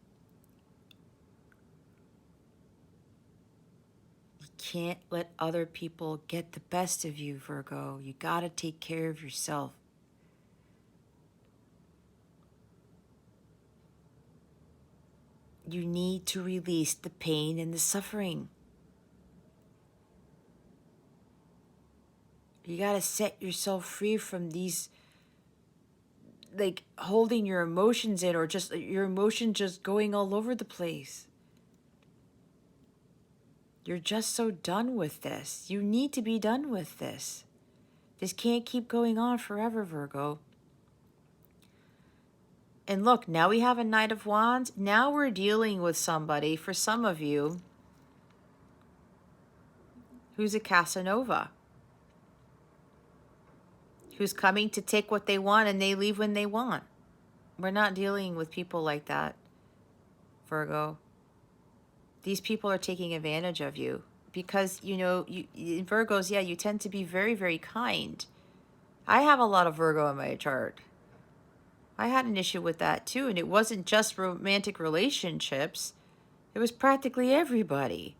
[SPEAKER 1] You can't let other people get the best of you, Virgo. You got to take care of yourself. You need to release the pain and the suffering. You got to set yourself free from these, like, holding your emotions in, or just your emotion just going all over the place. You're just so done with this. You need to be done with this. This can't keep going on forever, Virgo. And look, now we have a Knight of Wands. Now we're dealing with somebody, for some of you, who's a Casanova. Who's coming to take what they want and they leave when they want. We're not dealing with people like that, Virgo. These people are taking advantage of you because, you know, in Virgos, yeah, you tend to be very, very kind. I have a lot of Virgo in my chart. I had an issue with that too, and it wasn't just romantic relationships. It was practically everybody.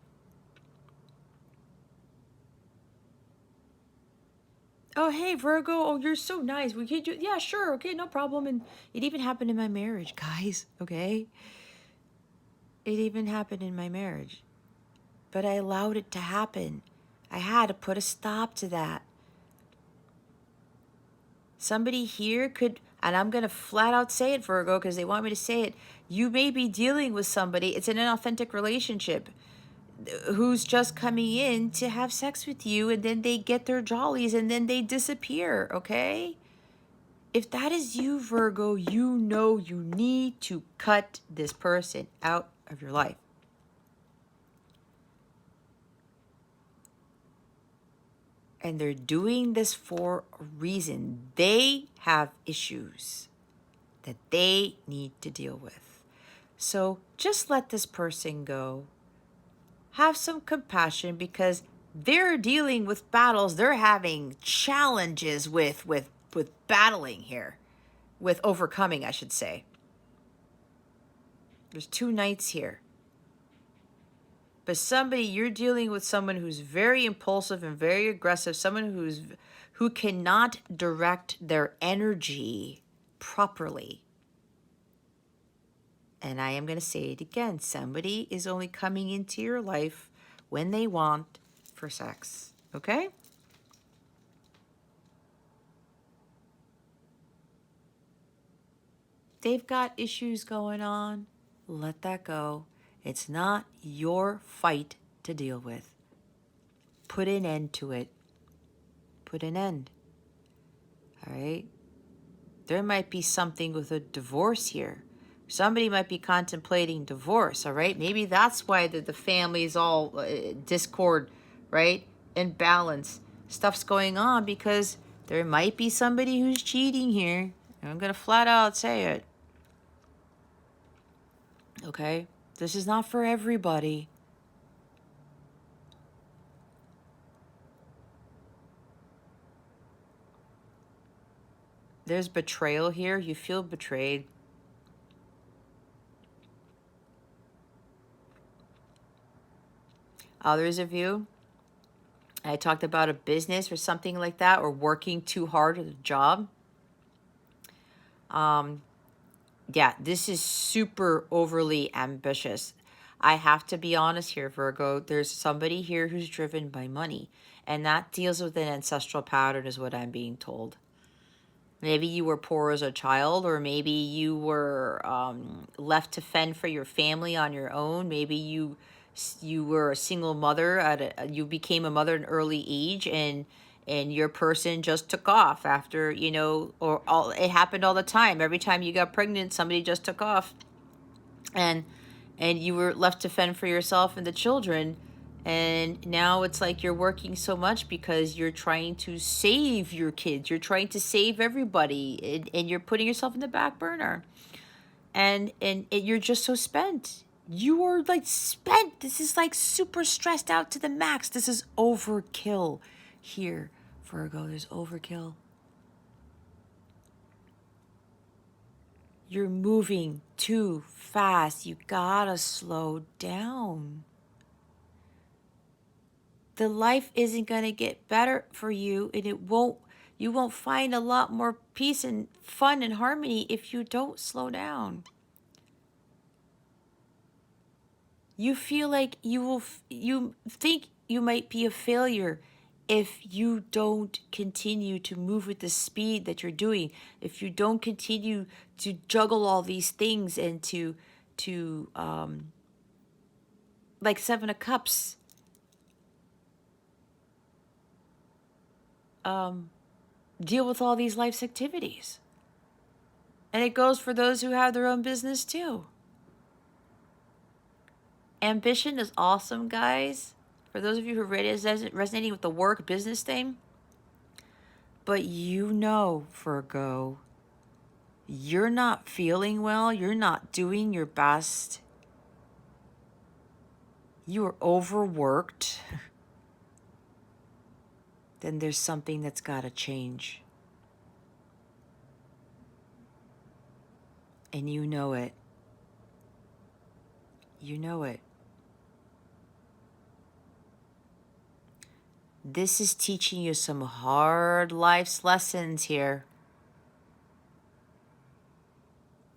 [SPEAKER 1] Oh, hey, Virgo. Oh, you're so nice. We could do, yeah, sure. Okay, no problem. And it even happened in my marriage, guys. Okay? It even happened in my marriage. But I allowed it to happen. I had to put a stop to that. Somebody here could, and I'm going to flat out say it, Virgo, because they want me to say it. You may be dealing with somebody, it's an inauthentic relationship, who's just coming in to have sex with you, and then they get their jollies and then they disappear, okay? If that is you, Virgo, you know you need to cut this person out of your life. And they're doing this for a reason. They have issues that they need to deal with. So just let this person go. Have some compassion because they're dealing with battles. They're having challenges with battling here. With overcoming, I should say. There's 2 knights here. But you're dealing with someone who's very impulsive and very aggressive, someone who cannot direct their energy properly. And I am going to say it again. Somebody is only coming into your life when they want, for sex, okay? They've got issues going on. Let that go. It's not your fight to deal with. Put an end to it. Put an end. All right? There might be something with a divorce here. Somebody might be contemplating divorce, all right? Maybe that's why the family is all discord, right? Imbalance. Stuff's going on because there might be somebody who's cheating here. I'm going to flat out say it. Okay? This is not for everybody. There's betrayal here. You feel betrayed. Others of you, I talked about a business or something like that, or working too hard at a job. Yeah, this is super overly ambitious. I have to be honest here, Virgo. There's somebody here who's driven by money, and that deals with an ancestral pattern, is what I'm being told. Maybe you were poor as a child, or maybe you were left to fend for your family on your own. Maybe you were a single mother you became a mother at an early age, and your person just took off after, it happened all the time. Every time you got pregnant, somebody just took off, and you were left to fend for yourself and the children. And now it's like you're working so much because you're trying to save your kids. You're trying to save everybody, and you're putting yourself in the back burner. And you're just so spent. You are like spent. This is like super stressed out to the max. This is overkill here, Virgo. There's overkill. You're moving too fast. You gotta slow down. The life isn't going to get better for you, and you won't find a lot more peace and fun and harmony if you don't slow down. You feel like you think you might be a failure if you don't continue to move with the speed that you're doing, if you don't continue to juggle all these things and to like Seven of Cups, deal with all these life's activities. And it goes for those who have their own business too. Ambition is awesome, guys. For those of you who are resonating with the work business thing. But Virgo, you're not feeling well. You're not doing your best. You are overworked. Then there's something that's got to change. And you know it. You know it. This is teaching you some hard life's lessons here.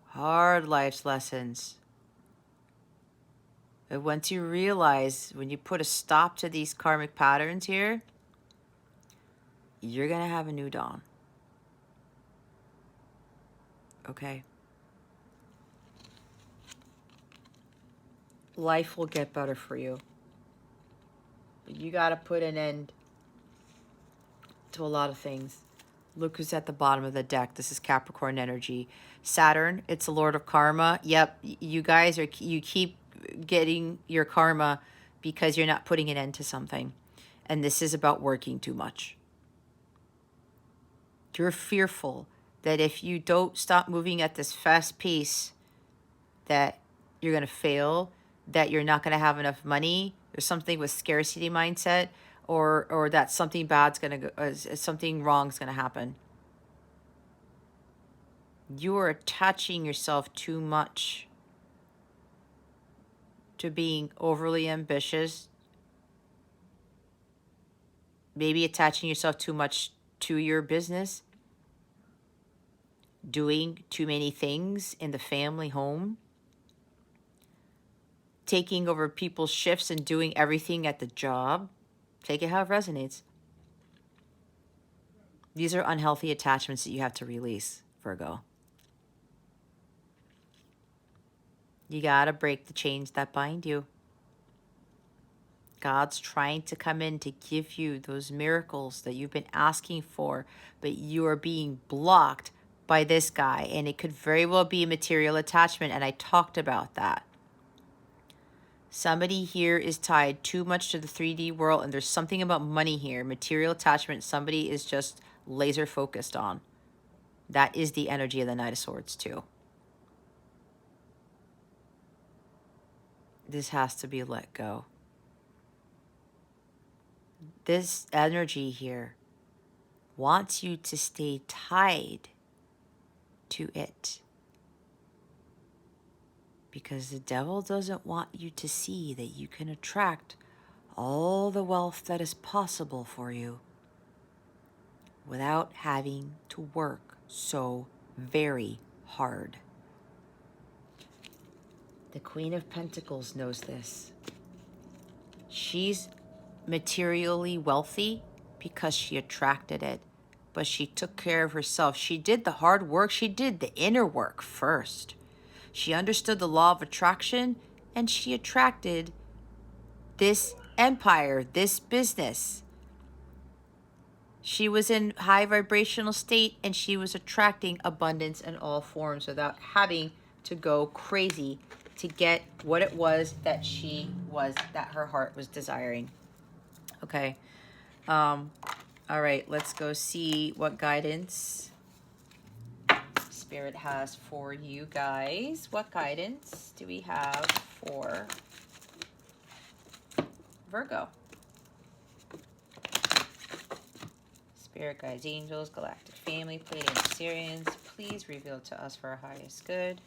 [SPEAKER 1] Hard life's lessons. But once you realize, when you put a stop to these karmic patterns here, you're going to have a new dawn. Okay? Life will get better for you. But you got to put an end to a lot of things. Look who's at the bottom of the deck. This is Capricorn energy. Saturn, it's the Lord of Karma. Yep, you guys you keep getting your karma because you're not putting an end to something. And this is about working too much. You're fearful that if you don't stop moving at this fast pace, that you're going to fail, that you're not going to have enough money. There's something with scarcity mindset, or that something bad's going to go, something wrong's going to happen. You are attaching yourself too much to being overly ambitious. Maybe attaching yourself too much to your business. Doing too many things in the family home. Taking over people's shifts and doing everything at the job. Take it how it resonates. These are unhealthy attachments that you have to release, Virgo. You got to break the chains that bind you. God's trying to come in to give you those miracles that you've been asking for, but you are being blocked by this guy. And it could very well be a material attachment. And I talked about that. Somebody here is tied too much to the 3D world, and there's something about money here. Material attachment, somebody is just laser focused on. That is the energy of the Knight of Swords too. This has to be let go. This energy here wants you to stay tied to it. Because the devil doesn't want you to see that you can attract all the wealth that is possible for you without having to work so very hard. The Queen of Pentacles knows this. She's materially wealthy because she attracted it, but she took care of herself. She did the hard work. She did the inner work first. She understood the law of attraction, and she attracted this empire, this business. She was in high vibrational state, and she was attracting abundance in all forms without having to go crazy to get what it was that that her heart was desiring. Okay. All right, let's go see what guidance Spirit has for you guys. What guidance do we have for Virgo? Spirit guides, angels, galactic family, Pleiadian Syrians, please reveal to us for our highest good.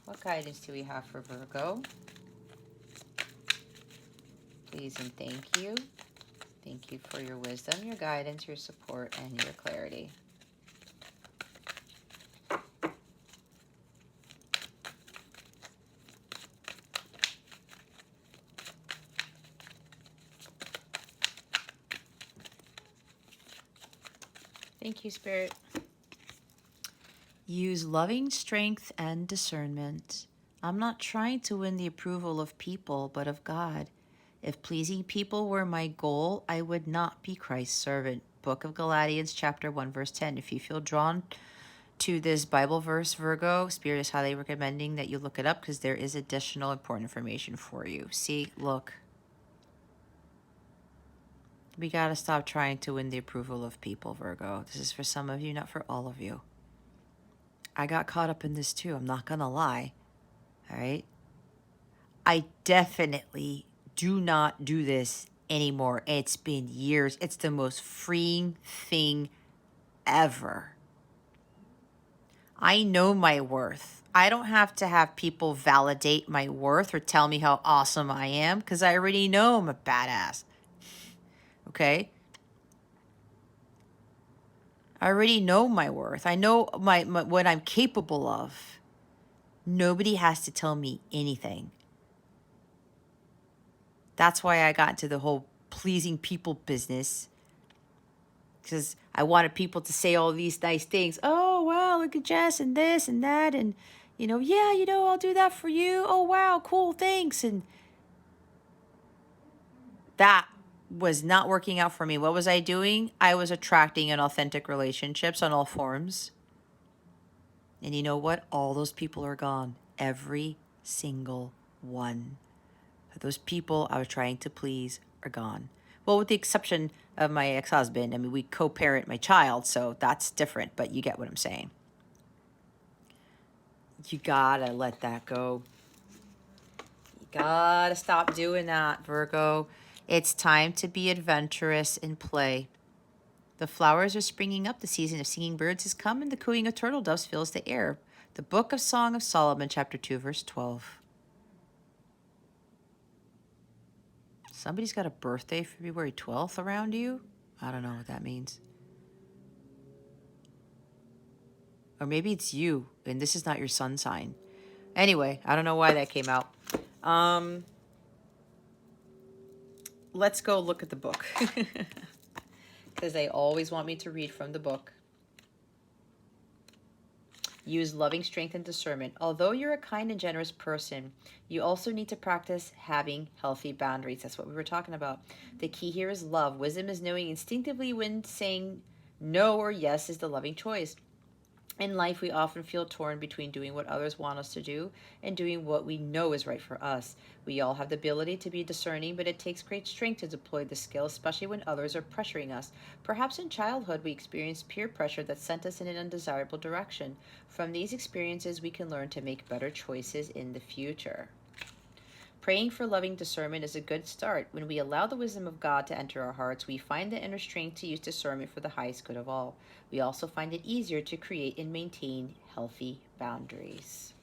[SPEAKER 1] What guidance do we have for Virgo? Please and thank you. Thank you for your wisdom, your guidance, your support, and your clarity. Thank you, Spirit. Use loving strength and discernment. I'm not trying to win the approval of people, but of God. If pleasing people were my goal, I would not be Christ's servant. Book of Galatians, chapter 1, verse 10. If you feel drawn to this Bible verse, Virgo, Spirit is highly recommending that you look it up because there is additional important information for you. See, look. We got to stop trying to win the approval of people, Virgo. This is for some of you, not for all of you. I got caught up in this too. I'm not going to lie. All right? I definitely do not do this anymore. It's been years. It's the most freeing thing ever. I know my worth. I don't have to have people validate my worth or tell me how awesome I am because I already know I'm a badass. Okay? I already know my worth. I know my what I'm capable of. Nobody has to tell me anything. That's why I got into the whole pleasing people business. Because I wanted people to say all these nice things. Oh, wow, look at Jess and this and that. And, yeah, I'll do that for you. Oh, wow, cool, thanks. And that was not working out for me. What was I doing? I was attracting inauthentic relationships on all forms. And you know what? All those people are gone. Every single one. Those people I was trying to please are gone. Well, with the exception of my ex-husband. I mean, we co-parent my child, so that's different, but you get what I'm saying. You gotta let that go. You gotta stop doing that, Virgo. It's time to be adventurous and play. The flowers are springing up. The season of singing birds has come, and the cooing of turtle doves fills the air. The book of Song of Solomon, chapter 2, verse 12. Somebody's got a birthday February 12th around you? I don't know what that means. Or maybe it's you, and this is not your sun sign. Anyway, I don't know why that came out. let's go look at the book. Because they always want me to read from the book. Use loving strength and discernment. Although you're a kind and generous person, you also need to practice having healthy boundaries. That's what we were talking about. The key here is love. Wisdom is knowing instinctively when saying no or yes is the loving choice. In life, we often feel torn between doing what others want us to do and doing what we know is right for us. We all have the ability to be discerning, but it takes great strength to deploy the skill, especially when others are pressuring us. Perhaps in childhood, we experienced peer pressure that sent us in an undesirable direction. From these experiences, we can learn to make better choices in the future. Praying for loving discernment is a good start. When we allow the wisdom of God to enter our hearts, we find the inner strength to use discernment for the highest good of all. We also find it easier to create and maintain healthy boundaries.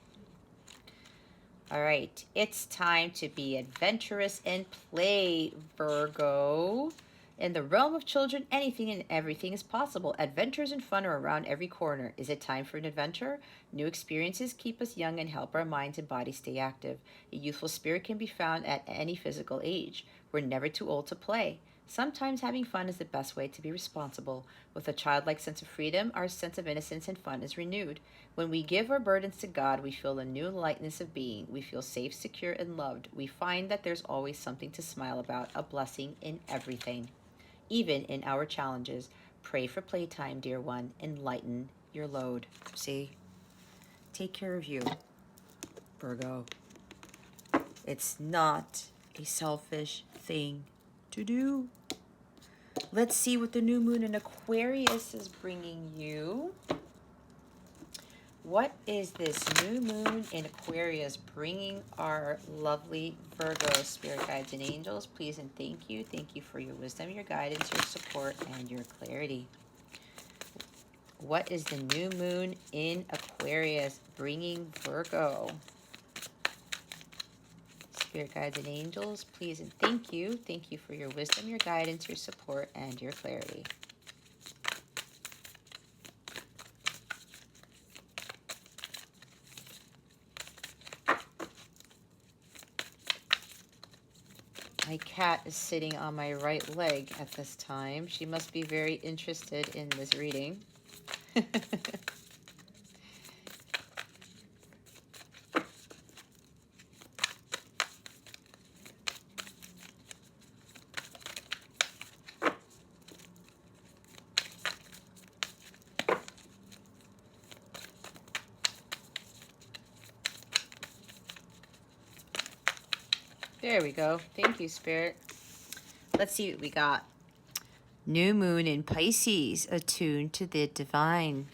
[SPEAKER 1] All right, it's time to be adventurous and play, Virgo. In the realm of children, anything and everything is possible. Adventures and fun are around every corner. Is it time for an adventure? New experiences keep us young and help our minds and bodies stay active. A youthful spirit can be found at any physical age. We're never too old to play. Sometimes having fun is the best way to be responsible. With a childlike sense of freedom, our sense of innocence and fun is renewed. When we give our burdens to God, we feel a new lightness of being. We feel safe, secure, and loved. We find that there's always something to smile about, a blessing in everything. Even in our challenges, pray for playtime, dear one, and lighten your load. See? Take care of you, Virgo. It's not a selfish thing to do. Let's see what the new moon in Aquarius is bringing you. What is this new moon in Aquarius bringing our lovely Virgo spirit guides and angels? Please and thank you. Thank you for your wisdom, your guidance, your support, and your clarity. What is the new moon in Aquarius bringing Virgo? Spirit guides and angels, please and thank you. Thank you for your wisdom, your guidance, your support, and your clarity. My cat is sitting on my right leg at this time. She must be very interested in this reading. There we go. Thank you, Spirit. Let's see what we got. New moon in Pisces, attuned to the divine.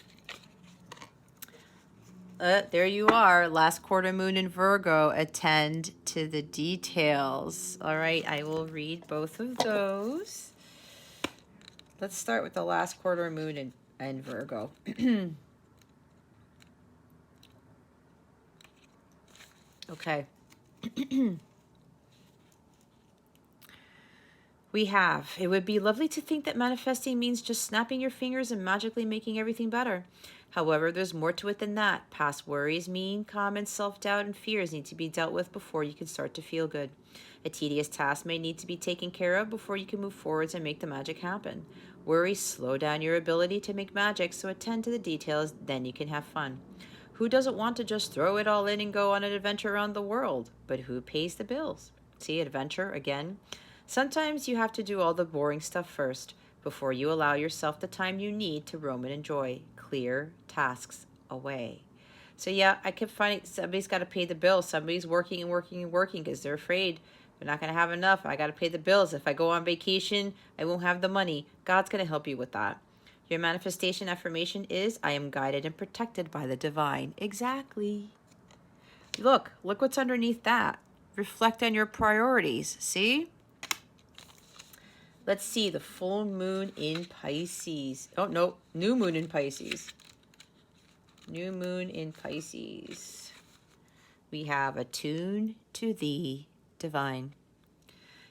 [SPEAKER 1] There you are. Last quarter moon in Virgo, attend to the details. All right, I will read both of those. Let's start with the last quarter moon in Virgo. Okay. We have, it would be lovely to think that manifesting means just snapping your fingers and magically making everything better. However, there's more to it than that. Past worries, mean comments, self-doubt, and fears need to be dealt with before you can start to feel good. A tedious task may need to be taken care of before you can move forwards and make the magic happen. Worries slow down your ability to make magic, so attend to the details, then you can have fun. Who doesn't want to just throw it all in and go on an adventure around the world? But who pays the bills? See, adventure again. Sometimes you have to do all the boring stuff first before you allow yourself the time you need to roam and enjoy. Clear tasks away. So yeah, I kept finding somebody's got to pay the bills. Somebody's working and working and working because they're afraid they're not going to have enough. I got to pay the bills. If I go on vacation, I won't have the money. God's going to help you with that. Your manifestation affirmation is, I am guided and protected by the divine. Exactly. Look what's underneath that. Reflect on your priorities. See? Let's see, the full moon in Pisces. Oh, no, new moon in Pisces. New moon in Pisces. We have attune to the divine.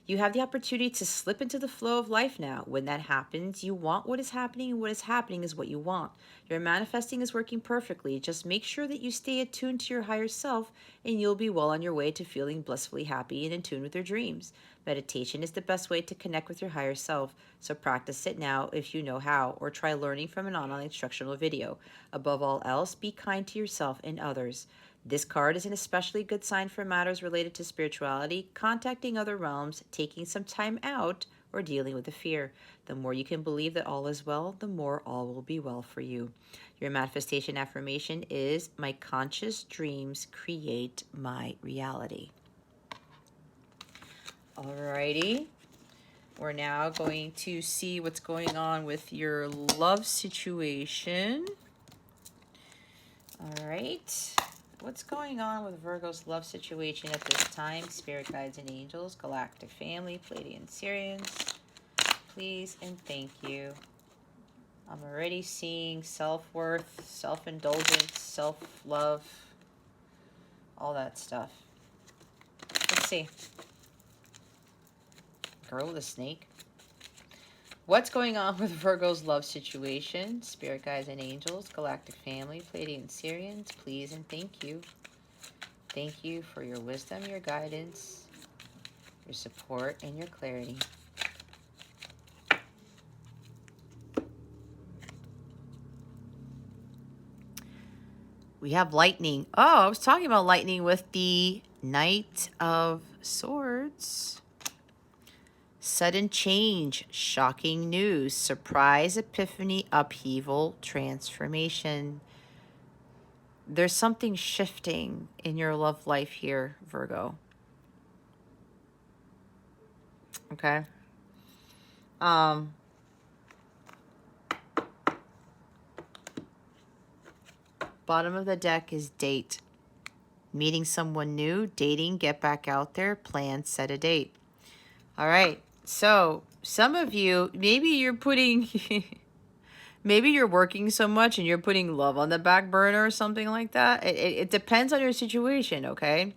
[SPEAKER 1] You have the opportunity to slip into the flow of life now. When that happens, you want what is happening, and what is happening is what you want. Your manifesting is working perfectly. Just make sure that you stay attuned to your higher self, and you'll be well on your way to feeling blissfully happy and in tune with your dreams. Meditation is the best way to connect with your higher self, so practice it now if you know how, or try learning from an online instructional video. Above all else, be kind to yourself and others. This card is an especially good sign for matters related to spirituality, contacting other realms, taking some time out, or dealing with a fear. The more you can believe that all is well, the more all will be well for you. Your manifestation affirmation is, my conscious dreams create my reality. Alrighty. We're now going to see what's going on with your love situation. All right. What's going on with Virgo's love situation at this time? Spirit guides and angels, galactic family, Pleiadian Syrians, please and thank you. I'm already seeing self-worth, self-indulgence, self-love, all that stuff. Let's see. Girl with a snake. What's going on with Virgo's love situation? Spirit guides and angels, galactic family, Pleiadian Syrians, please and thank you. Thank you for your wisdom, your guidance, your support, and your clarity. We have lightning. Oh, I was talking about lightning with the Knight of Swords. Sudden change, shocking news, surprise, epiphany, upheaval, transformation. There's something shifting in your love life here, Virgo. Okay. Bottom of the deck is date. Meeting someone new, dating, get back out there, plan, set a date. All right. So some of you, maybe you're putting, maybe you're working so much and you're putting love on the back burner or something like that. It depends on your situation, okay?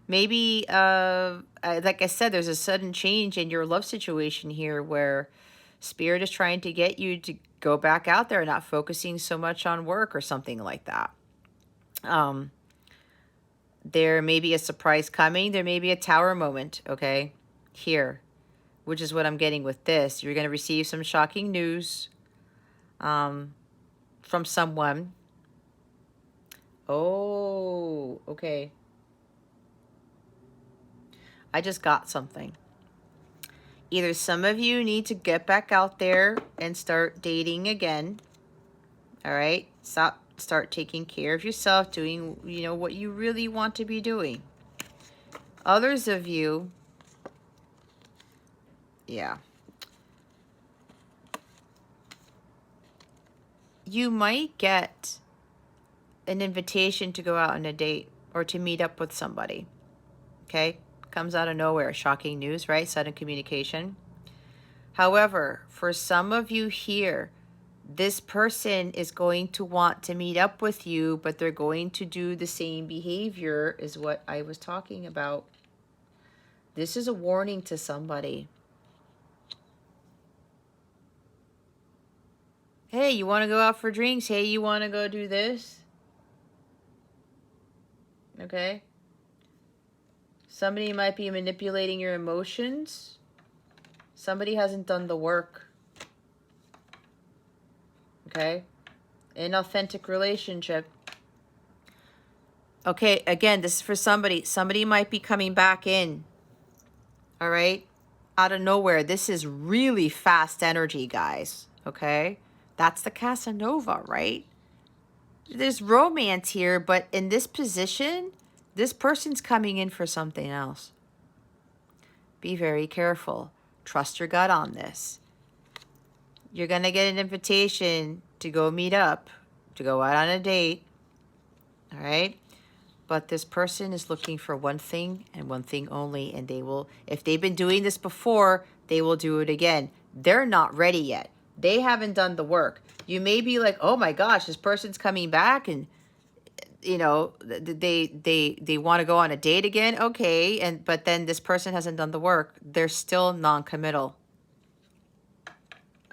[SPEAKER 1] Maybe, like I said, there's a sudden change in your love situation here where Spirit is trying to get you to go back out there, not focusing so much on work or something like that. There may be a surprise coming. There may be a tower moment, okay, here, which is what I'm getting with this. You're going to receive some shocking news from someone. Oh, okay. I just got something. Either some of you need to get back out there and start dating again. All right? Start taking care of yourself, doing, you know, what you really want to be doing. Others of you, yeah. You might get an invitation to go out on a date or to meet up with somebody. Okay? Comes out of nowhere. Shocking news, right? Sudden communication. However, for some of you here, this person is going to want to meet up with you, but they're going to do the same behavior as what I was talking about. This is a warning to somebody. Hey, you want to go out for drinks? Hey, you want to go do this? Okay? Somebody might be manipulating your emotions. Somebody hasn't done the work. Okay? Inauthentic relationship. Okay, again, this is for somebody. Somebody might be coming back in. All right? Out of nowhere. This is really fast energy, guys. Okay? That's the Casanova, right? There's romance here, but in this position, this person's coming in for something else. Be very careful. Trust your gut on this. You're going to get an invitation to go meet up, to go out on a date. All right? But this person is looking for one thing and one thing only. And they will, if they've been doing this before, they will do it again. They're not ready yet. They haven't done the work. You may be like, oh my gosh, this person's coming back. And you know, they want to go on a date again. Okay. But then this person hasn't done the work. They're still non-committal.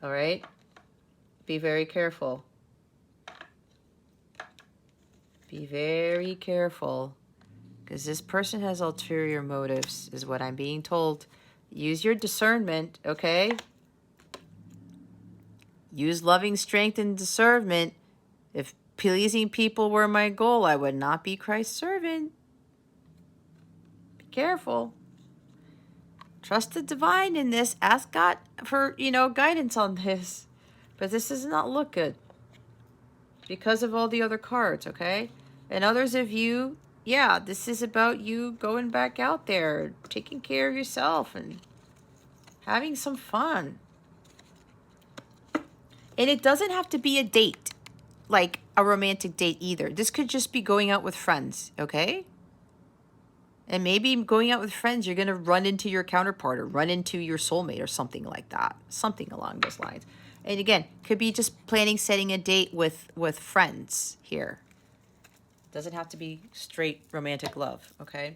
[SPEAKER 1] All right. Be very careful. Be very careful. Because this person has ulterior motives, is what I'm being told. Use your discernment, okay? Use loving strength and discernment. If pleasing people were my goal, I would not be Christ's servant. Be careful. Trust the divine in this. Ask God for, you know, guidance on this. But this does not look good because of all the other cards, okay? And others of you, yeah, this is about you going back out there, taking care of yourself and having some fun. And it doesn't have to be a date, like a romantic date either. This could just be going out with friends, okay? And maybe going out with friends, you're going to run into your counterpart or run into your soulmate or something like that. Something along those lines. And again, could be just planning, setting a date with friends here. Doesn't have to be straight romantic love, okay?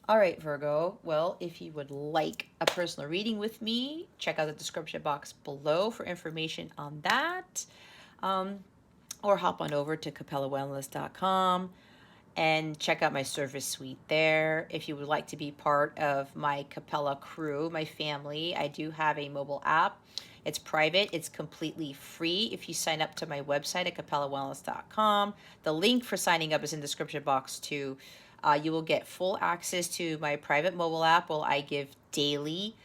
[SPEAKER 1] All right, Virgo. Well, if you would like a personal reading with me, check out the description box below for information on that. Or hop on over to capellawellness.com and check out my service suite there. If you would like to be part of my Capella crew, my family, I do have a mobile app. It's private. It's completely free if you sign up to my website at capellawellness.com. The link for signing up is in the description box too. You will get full access to my private mobile app where I give daily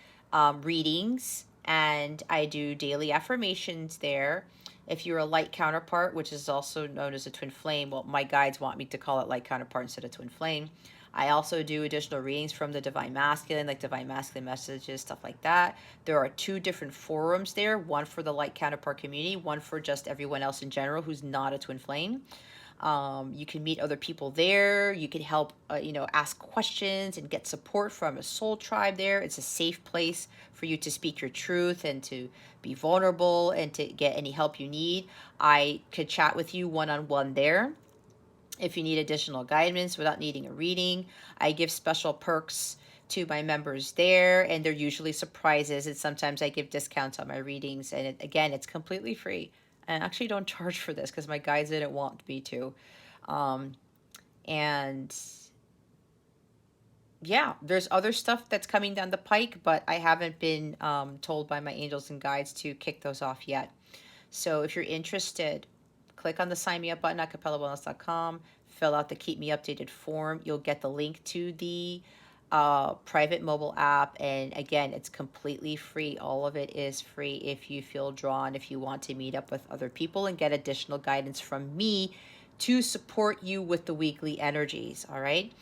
[SPEAKER 1] readings, and I do daily affirmations there. If you're a light counterpart, which is also known as a twin flame, well, my guides want me to call it light counterpart instead of twin flame. I also do additional readings from the Divine Masculine, like Divine Masculine messages, stuff like that. There are 2 different forums there, one for the light counterpart community, one for just everyone else in general who's not a twin flame. You can meet other people there. You can help, you know, ask questions and get support from a soul tribe there. It's a safe place for you to speak your truth and to be vulnerable and to get any help you need. I could chat with you one-on-one there. If you need additional guidance without needing a reading, I give special perks to my members there, and they're usually surprises, and sometimes I give discounts on my readings, and again, it's completely free. And I actually don't charge for this because my guides didn't want me to. And yeah, there's other stuff that's coming down the pike, but I haven't been told by my angels and guides to kick those off yet. So if you're interested, click on the sign me up button at capellawellness.com, fill out the keep me updated form. You'll get the link to the private mobile app, and again, it's completely free. All of it is free. If you feel drawn, if you want to meet up with other people and get additional guidance from me to support you with the weekly energies, all right?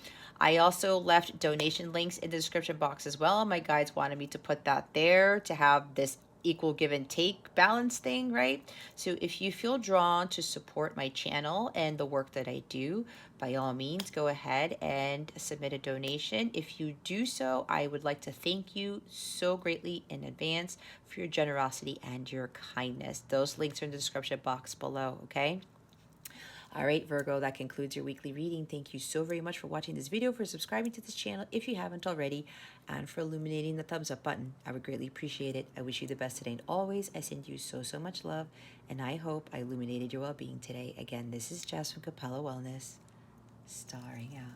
[SPEAKER 1] I also left donation links in the description box as well. My guides wanted me to put that there to have this equal give and take balance thing, right? So if you feel drawn to support my channel and the work that I do, by all means, go ahead and submit a donation. If you do so, I would like to thank you so greatly in advance for your generosity and your kindness. Those links are in the description box below, okay? All right, Virgo, that concludes your weekly reading. Thank you so very much for watching this video, for subscribing to this channel if you haven't already, and for illuminating the thumbs up button. I would greatly appreciate it. I wish you the best today and always. I send you so much love, and I hope I illuminated your well-being today. Again, this is Jess from Capella Wellness, starring out.